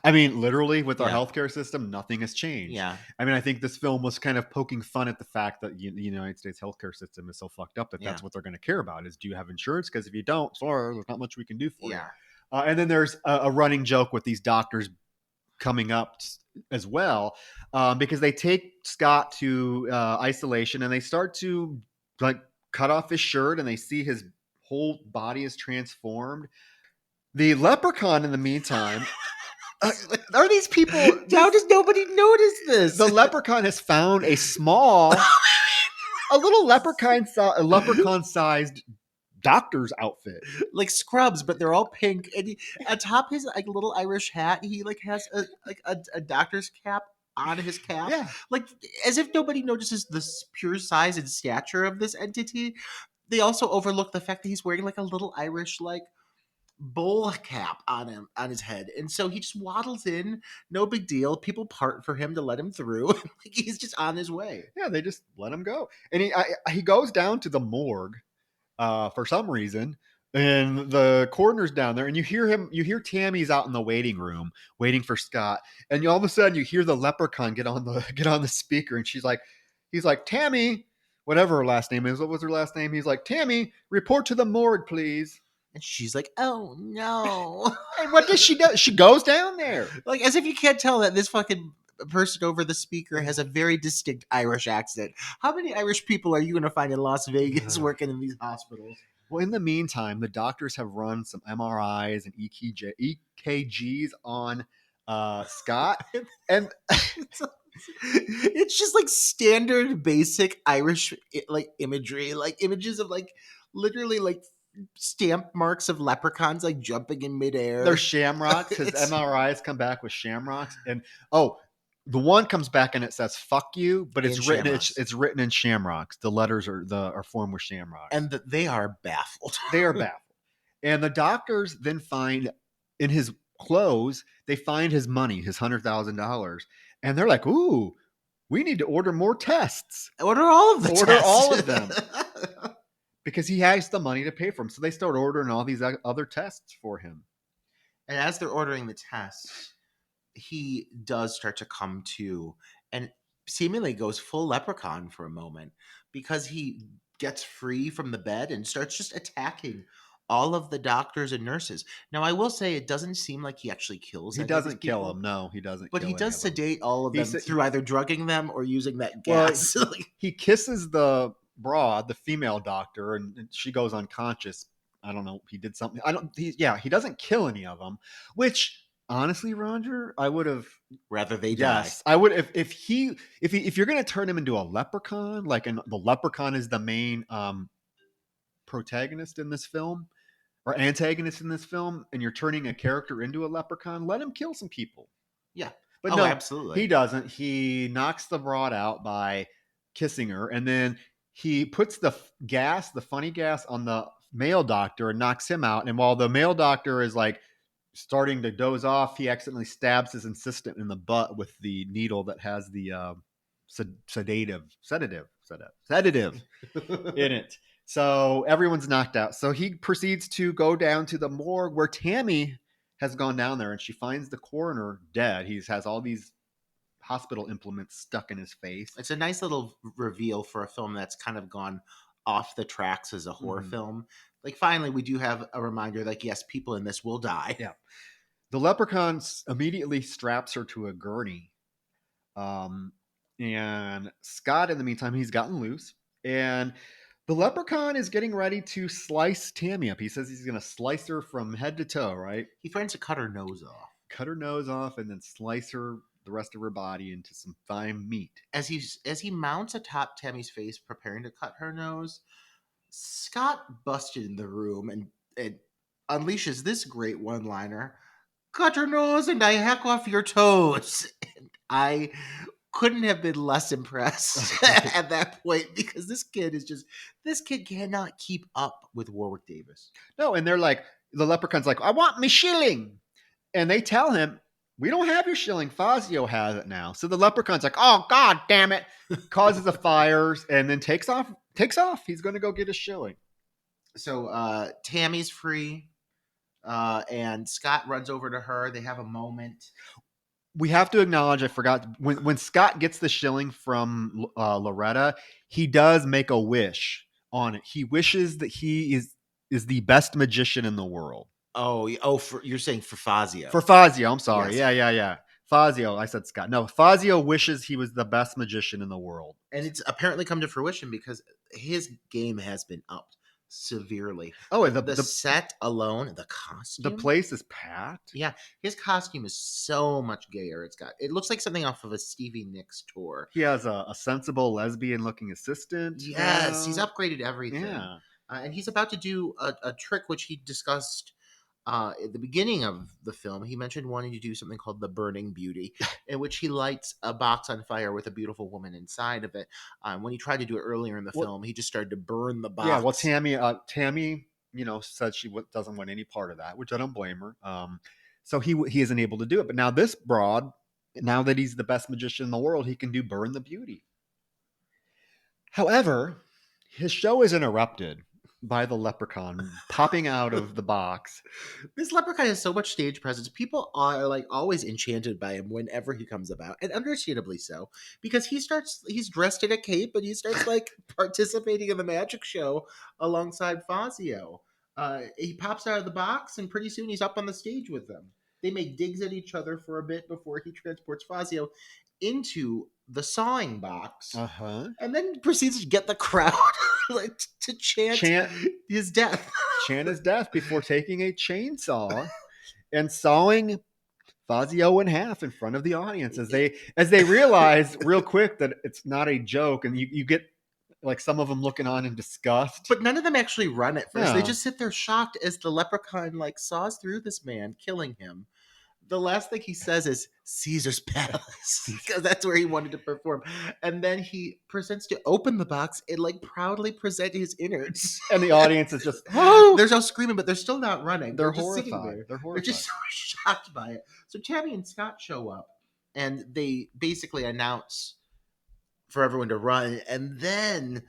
Literally with our healthcare system, nothing has changed. Yeah. I think this film was kind of poking fun at the fact that the United States healthcare system is so fucked up that that's what they're going to care about is, do you have insurance? Because if you don't, sorry, there's not much we can do for you. And then there's a running joke with these doctors coming up as well, because they take Scott to isolation, and they start to cut off his shirt, and they see his whole body is transformed. The leprechaun, in the meantime, are these people? How does nobody notice this? The leprechaun has found a little leprechaun-sized doctor's outfit, like scrubs, but they're all pink. And atop his little Irish hat, he has a doctor's cap on his cap, as if nobody notices the pure size and stature of this entity. They also overlook the fact that he's wearing a little Irish bowl cap on his head, and so he just waddles in, no big deal. People part for him to let him through. He's just on his way. Yeah, they just let him go, and he goes down to the morgue for some reason, and the coroner's down there, and you hear Tammy's out in the waiting room waiting for Scott, and all of a sudden you hear the leprechaun get on the speaker, and he's like, Tammy, whatever her last name is. What was her last name? He's like, Tammy, report to the morgue, please. And she's like, oh no. And what does she do? She goes down there. As if you can't tell that this fucking person over the speaker has a very distinct Irish accent. How many Irish people are you going to find in Las Vegas working in these hospitals? Well, in the meantime, the doctors have run some MRIs and EKGs on Scott. And it's just standard basic Irish imagery, images of literally stamp marks of leprechauns jumping in midair. They're shamrocks. His MRIs come back with shamrocks, and the one comes back and it says "fuck you," but it's written in shamrocks. The letters are formed with shamrocks, and they are baffled. They are baffled. And the doctors then find in his clothes, they find his money, his $100,000, and they're like, "Ooh, we need to order more tests. Order all of them." Because he has the money to pay for them. So they start ordering all these other tests for him. And as they're ordering the tests, he does start to come to and seemingly goes full leprechaun for a moment because he gets free from the bed and starts just attacking all of the doctors and nurses. Now, I will say it doesn't seem like he actually kills He any of these doesn't kill people, them. No, he doesn't but kill he any does of them. sedate all of He them sa- through either drugging them or using that Well, gas. he kisses the broad, the female doctor, and she goes unconscious. I don't know. He did something. I don't. He doesn't kill any of them. Which honestly, Roger, I would have. Rather they die. Yes, I would if you're gonna turn him into a leprechaun, like the leprechaun is the main protagonist in this film or antagonist in this film, and you're turning a character into a leprechaun, let him kill some people. Yeah. But Oh, no, absolutely. he doesn't. He knocks the broad out by kissing her, and then he puts the gas, the funny gas, on the male doctor and knocks him out. And while the male doctor is like starting to doze off, he accidentally stabs his assistant in the butt with the needle that has the sedative in it. So everyone's knocked out. So he proceeds to go down to the morgue where Tammy has gone down there, and she finds the coroner dead. He has all these hospital implements stuck in his face. It's a nice little reveal for a film that's kind of gone off the tracks as a horror Mhm. film. Like, finally, we do have a reminder, like, yes, people in this will die. Yeah. The leprechaun immediately straps her to a gurney. And Scott, in the meantime, he's gotten loose. And the leprechaun is getting ready to slice Tammy up. He says he's going to slice her from head to toe, right? He threatens to cut her nose off. Cut her nose off and then slice her the rest of her body into some fine meat. As he mounts atop Tammy's face, preparing to cut her nose, Scott busted in the room and unleashes this great one-liner: "Cut her nose and I hack off your toes." And I couldn't have been less impressed at that point because this kid cannot keep up with Warwick Davis. No, and they're like, the leprechaun's like, I want me shilling. And they tell him, we don't have your shilling. Fazio has it now. So the leprechaun's like, oh, God damn it. Causes a fire and then takes off. He's going to go get his shilling. So Tammy's free, and Scott runs over to her. They have a moment. We have to acknowledge, I forgot, when Scott gets the shilling from Loretta, he does make a wish on it. He wishes that he is the best magician in the world. You're saying for Fazio. For Fazio, I'm sorry. Yes. Yeah. Fazio, I said Scott. No, Fazio wishes he was the best magician in the world. And it's apparently come to fruition because his game has been upped severely. Oh, and The set alone, the costume. the place is packed. Yeah, his costume is so much gayer. It looks like something off of a Stevie Nicks tour. He has a sensible lesbian-looking assistant. Yes, he's upgraded everything. Yeah. And he's about to do a trick which he discussed at the beginning of the film. He mentioned wanting to do something called the Burning Beauty, in which he lights a box on fire with a beautiful woman inside of it. When he tried to do it earlier in the film, he just started to burn the box. Yeah, well, Tammy, said she doesn't want any part of that, which I don't blame her. So he isn't able to do it. But now this broad, now that he's the best magician in the world, he can do Burn the Beauty. However, his show is interrupted by the leprechaun popping out of the box. This leprechaun has so much stage presence. People are like always enchanted by him whenever he comes about, and understandably so, because he's dressed in a cape and he starts like participating in the magic show alongside Fazio. He pops out of the box and pretty soon he's up on the stage with them. They make digs at each other for a bit before he transports Fazio into the sawing box, and then proceeds to get the crowd like to chant his death. Chant his death before taking a chainsaw and sawing Fazio in half in front of the audience as they realize real quick that it's not a joke, and you get like some of them looking on in disgust. But none of them actually run at first. No. They just sit there shocked as the leprechaun like saws through this man, killing him. The last thing he says is Caesar's Palace, because that's where he wanted to perform. And then he presents to open the box and like proudly present his innards. And the audience is just, there's no screaming, but they're still not running. They're just sitting horrified. there. They're horrified. They're just so shocked by it. So Tammy and Scott show up and they basically announce for everyone to run. And then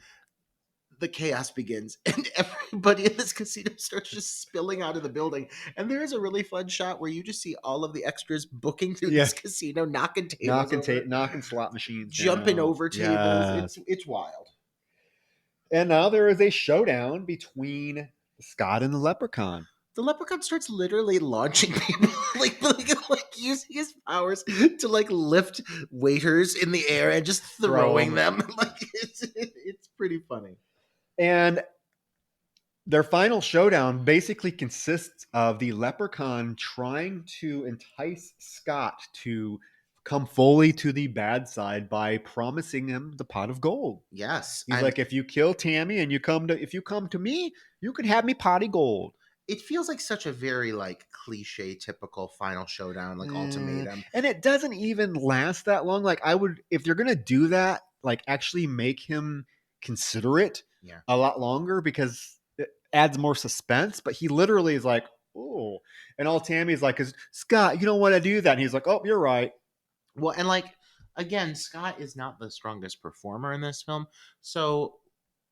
the chaos begins, and everybody in this casino starts just spilling out of the building. And there is a really fun shot where you just see all of the extras booking through Yeah. this casino, knocking tables over, knocking slot machines jumping down. over tables. Yes. It's wild. And now there is a showdown between Scott and the Leprechaun. The leprechaun starts literally launching people, like using his powers to like lift waiters in the air and just throwing them. Like it's pretty funny. And their final showdown basically consists of the Leprechaun trying to entice Scott to come fully to the bad side by promising him the pot of gold. Yes, He's like, if you kill Tammy and if you come to me, you can have me potty gold. it feels like such a very like cliche, typical final showdown, like ultimatum. And it doesn't even last that long. Like I would, if you're gonna do that, like actually make him consider it Yeah. a lot longer because it adds more suspense. But he literally is like, oh, and all Tammy's like is Scott, you don't want to do that. And he's like, oh, you're right. Well, and like again, Scott is not the strongest performer in this film, so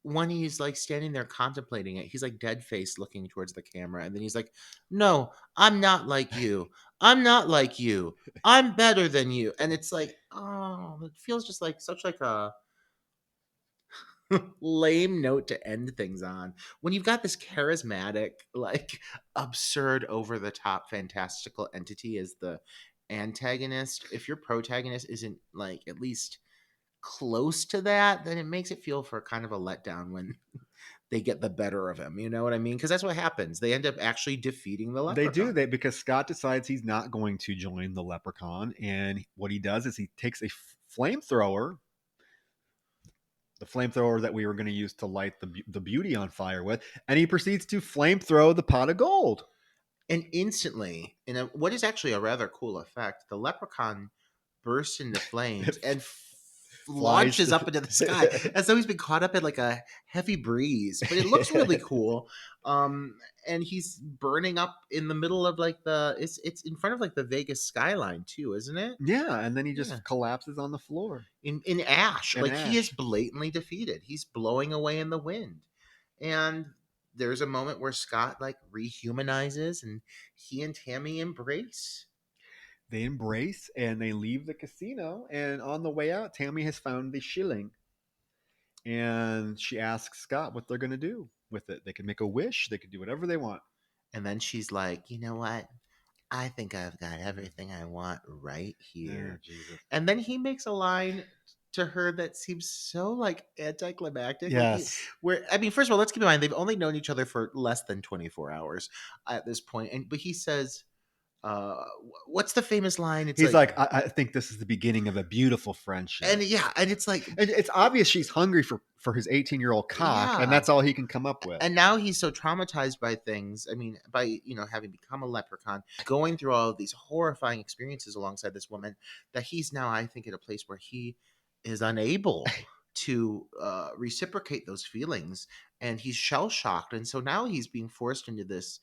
when he's like standing there contemplating it, he's like dead faced looking towards the camera, and then he's like, "No, I'm not like you. I'm not like you. I'm better than you." And it's like, oh, it feels just like such like a lame note to end things on. When you've got this charismatic, like absurd, over the top, fantastical entity as the antagonist, if your protagonist isn't like at least close to that, then it makes it feel for kind of a letdown when they get the better of him. You know what I mean? Because that's what happens. They end up actually defeating the They leprechaun. do because Scott decides he's not going to join the Leprechaun, and what he does is he takes a flamethrower, the flamethrower that we were going to use to light the beauty on fire with, and he proceeds to flamethrow the pot of gold. And instantly, in what is actually a rather cool effect, the leprechaun bursts into flames and launches up into the sky as though he's been caught up in like a heavy breeze. But it looks really cool. And he's burning up in the middle of like it's in front of like the Vegas skyline too, isn't it? Yeah, and then he just Yeah. collapses on the floor. In ash. In Like he is ash. blatantly defeated. He's blowing away in the wind. And there's a moment where Scott like rehumanizes and he and Tammy embrace. They embrace and they leave the casino, and on the way out, Tammy has found the shilling. And she asks Scott what they're going to do with it. They can make a wish, they can do whatever they want. And then she's like, you know what? I think I've got everything I want right here. Jesus. And then he makes a line to her that seems so like anticlimactic. Yes. Where I mean, first of all, let's keep in mind they've only known each other for less than 24 hours at this point. But he says, what's the famous line? It's He's like, I think this is the beginning of a beautiful friendship. and yeah, and it's like, And it's obvious she's hungry for his 18-year-old cock, Yeah. and that's all he can come up with. and now he's so traumatized by things. I mean, by having become a leprechaun, going through all of these horrifying experiences alongside this woman, that he's now, I think, at a place where he is unable to reciprocate those feelings, and he's shell shocked, and so now he's being forced into this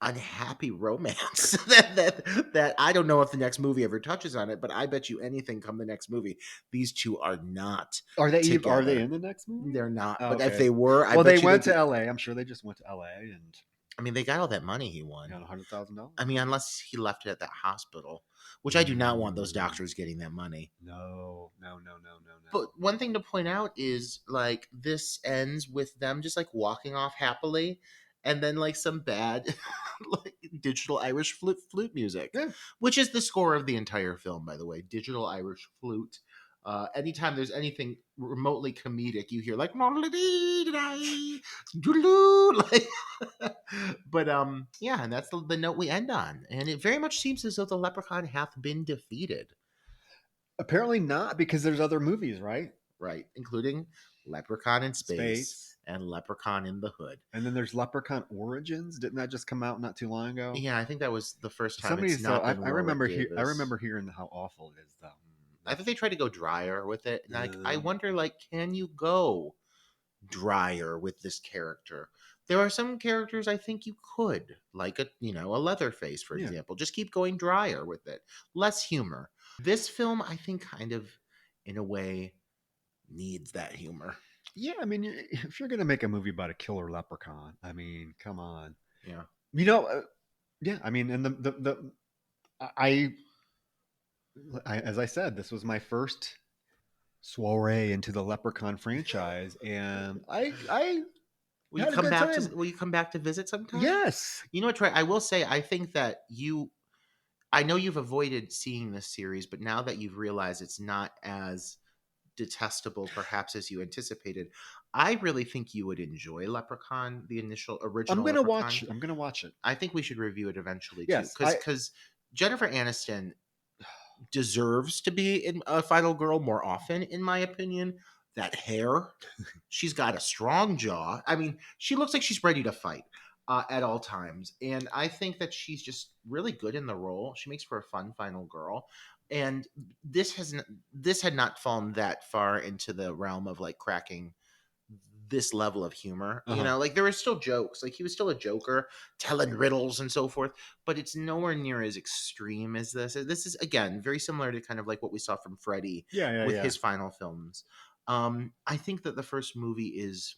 unhappy romance that I don't know if the next movie ever touches on it, but I bet you anything come the next movie, these two are not. Are they together. in the next movie? They're not. Oh, But if okay. they were, I Well, bet they you went they'd to be- LA. I'm sure they just went to LA and I mean, they got all that money he won. got $100,000. I mean, unless he left it at that hospital, which I do not want those doctors getting that money. No. But one thing to point out is like this ends with them just like walking off happily, and then like some bad like digital Irish flute music, Yeah. which is the score of the entire film, by the way. Digital Irish flute. Anytime there's anything remotely comedic, you hear like, like but yeah, and that's the note we end on, and it very much seems as though the leprechaun hath been defeated. Apparently not, because there's other movies, right? Right, including Leprechaun in Space, Space. and Leprechaun in the Hood. And then there's Leprechaun Origins. Didn't that just come out not too long ago? Yeah, I think that was the first time. Somebody it's said, not I been remember Warwick Davis. I remember hearing how awful it is, though. I think they tried to go drier with it. And like, I Ugh. wonder, like, can you go drier with this character? There are some characters I think you could, like a Leatherface, for Yeah. example. Just keep going drier with it, less humor. This film, I think, kind of, in a way, needs that humor. Yeah, I mean, if you're gonna make a movie about a killer leprechaun, I mean, come on. Yeah. You know, yeah, I mean, and the I, as I said, this was my first soiree into the Leprechaun franchise, and I Will you had a come good back to time. Will you come back to visit sometime? Yes. You know what, Troy? I will say, I think that I know you've avoided seeing this series, but now that you've realized it's not as detestable, perhaps, as you anticipated, I really think you would enjoy Leprechaun, the initial I'm original gonna Leprechaun. watch. I'm gonna watch it. I think we should review it eventually too, Yes, I. because Jennifer Aniston deserves to be in a Final Girl more often, in my opinion. That hair, she's got a strong jaw. I mean, she looks like she's ready to fight at all times, and I think that she's just really good in the role. She makes for a fun Final Girl, and this had not fallen that far into the realm of like cracking this level of humor. Uh huh. Like there were still jokes. Like he was still a joker, telling riddles and so forth, but it's nowhere near as extreme as this. This is again very similar to kind of like what we saw from Freddy Yeah, yeah, with yeah. his final films. I think that the first movie is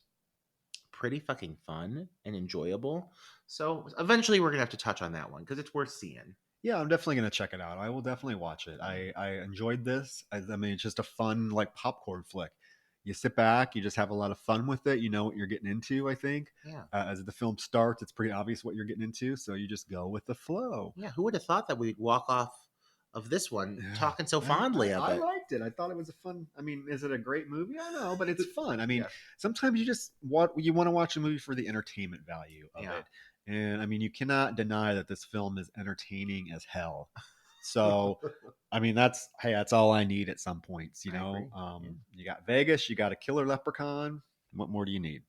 pretty fucking fun and enjoyable. So eventually we're gonna have to touch on that one because it's worth seeing. Yeah, I'm definitely gonna check it out. I will definitely watch it. I enjoyed this. I mean, it's just a fun like popcorn flick. You sit back, you just have a lot of fun with it. You know what you're getting into. I think Yeah. as the film starts, it's pretty obvious what you're getting into, so you just go with the flow. Yeah. Who would have thought that we'd walk off of this one Yeah, talking so I, I, fondly of I it? liked it. I thought it was a fun. I mean, is it a great movie? I don't know, but it's fun. I mean, Yeah. sometimes you just want to watch a movie for the entertainment value of Yeah. it, and I mean, you cannot deny that this film is entertaining as hell. So, I mean, that's all I need at some points. I agree. Yeah. You got Vegas, you got a killer leprechaun. What more do you need?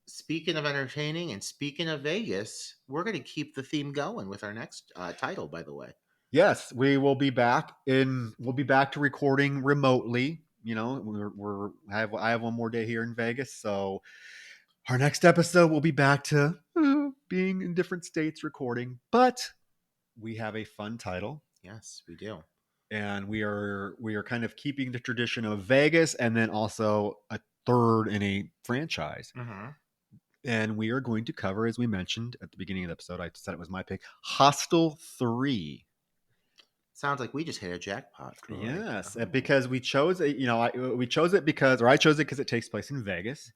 Speaking of entertaining and speaking of Vegas, we're going to keep the theme going with our next title, by the way. Yes, we will be back in. We'll be back to recording remotely. I have one more day here in Vegas, so our next episode will be back to being in different states recording. But we have a fun title, Yes, we do. and we are kind of keeping the tradition of Vegas, and then also a third in a franchise. Mm-hmm. And we are going to cover, as we mentioned at the beginning of the episode, I said it was my pick, Hostel 3. Sounds like we just hit a jackpot, Troy. Yes, Oh. because we chose it. We chose it because, or I chose it because it takes place in Vegas.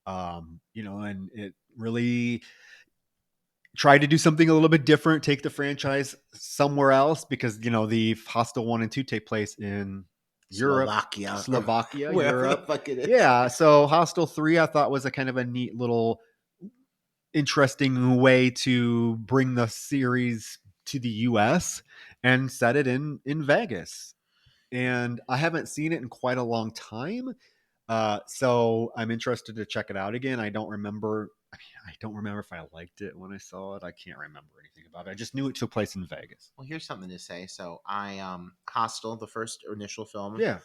And it really tried to do something a little bit different, take the franchise somewhere else because the Hostel 1 and 2 take place in Europe, Slovakia, Wherever the Europe. fuck it is. Yeah, so Hostel 3 I thought was a kind of a neat little interesting way to bring the series to the US and set it in Vegas. And I haven't seen it in quite a long time. So I'm interested to check it out again. I don't remember. I don't remember if I liked it when I saw it. I can't remember anything about it. I just knew it took place in Vegas. Well, here's something to say. So I Hostel, the first initial film, Yeah.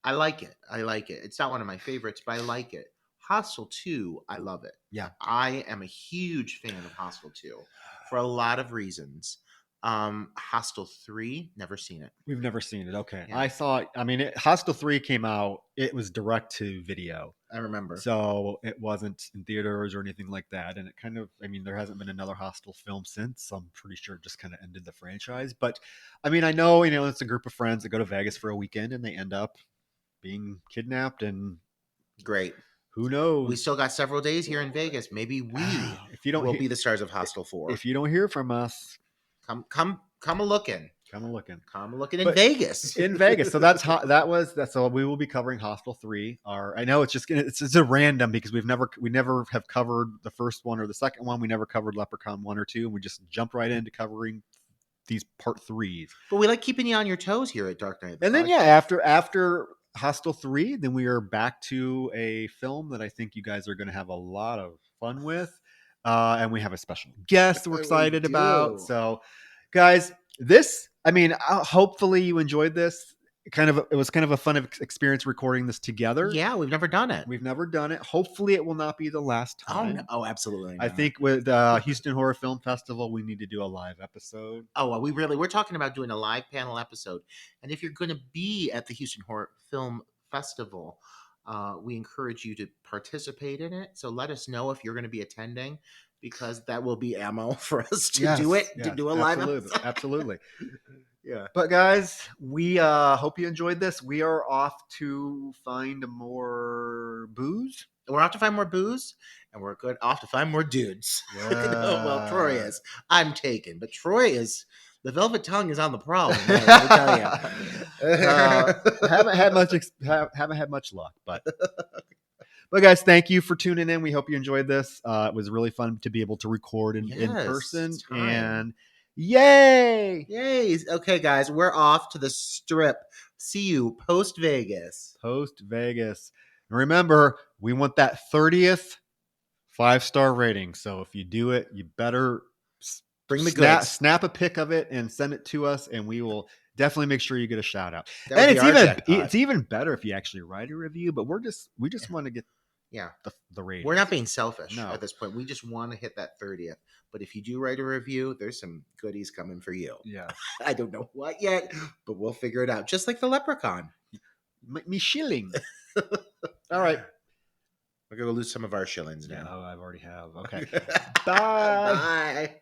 I like it. I like it. It's not one of my favorites, but I like it. Hostel 2, I love it. Yeah. I am a huge fan of Hostel 2 for a lot of reasons. Hostel 3, never seen it. We've never seen it. Okay. Yeah. I thought, Hostel 3 came out, it was direct to video. I remember. So it wasn't in theaters or anything like that. And it kind of, there hasn't been another Hostel film since. So I'm pretty sure it just kind of ended the franchise. But I know, it's a group of friends that go to Vegas for a weekend and they end up being kidnapped and Great. who knows? We still got several days here in Vegas. Maybe we if you don't will be the stars of Hostel 4. If you don't hear from us, come a looking. Come a looking. Come a looking in Vegas. In Vegas. So so we will be covering Hostel 3. I know it's a random because we never have covered the first one or the second one. We never covered Leprechaun 1 or 2, and we just jumped right into covering these part 3s. But we like keeping you on your toes here at Dark Knight. And then after Hostel 3, then we are back to a film that I think you guys are going to have a lot of fun with. And we have a special guest we're excited about. So, guys, hopefully you enjoyed this. It was kind of a fun experience recording this together. Yeah, we've never done it. Hopefully it will not be the last time. Oh, no. Oh, absolutely not. I think with Houston Horror Film Festival, we need to do a live episode. Oh, well, we're talking about doing a live panel episode. And if you're going to be at the Houston Horror Film Festival, We encourage you to participate in it. So let us know if you're going to be attending, because that will be ammo for us to do it, to do a live absolutely, episode. absolutely. Yeah. But guys, we hope you enjoyed this. We are off to find more booze. We're off to find more booze, and we're good off to find more dudes. Well, Troy Yeah. is. I'm taken, but Troy is. The velvet tongue is on the prowl. Tonight, let me tell you. Haven't had much luck, but guys, thank you for tuning in. We hope you enjoyed this. It was really fun to be able to record in Yes, person, it's time. and yay! Yay! Okay, guys, we're off to the strip. See you post Vegas. Post Vegas. And remember, we want that 30th 5-star rating. So if you do it, you better Bring the goods. snap a pic of it and send it to us, and we will definitely make sure you get a shout out. That would And be our jackpot. it's even better if you actually write a review. But we just want to get the rating. We're not being selfish No. at this point. We just want to hit that 30th. But if you do write a review, there's some goodies coming for you. Yeah. I don't know what yet, but we'll figure it out. Just like the Leprechaun. Me shilling. All right. We're going to lose some of our shillings now. No, I've already have. Okay. Bye.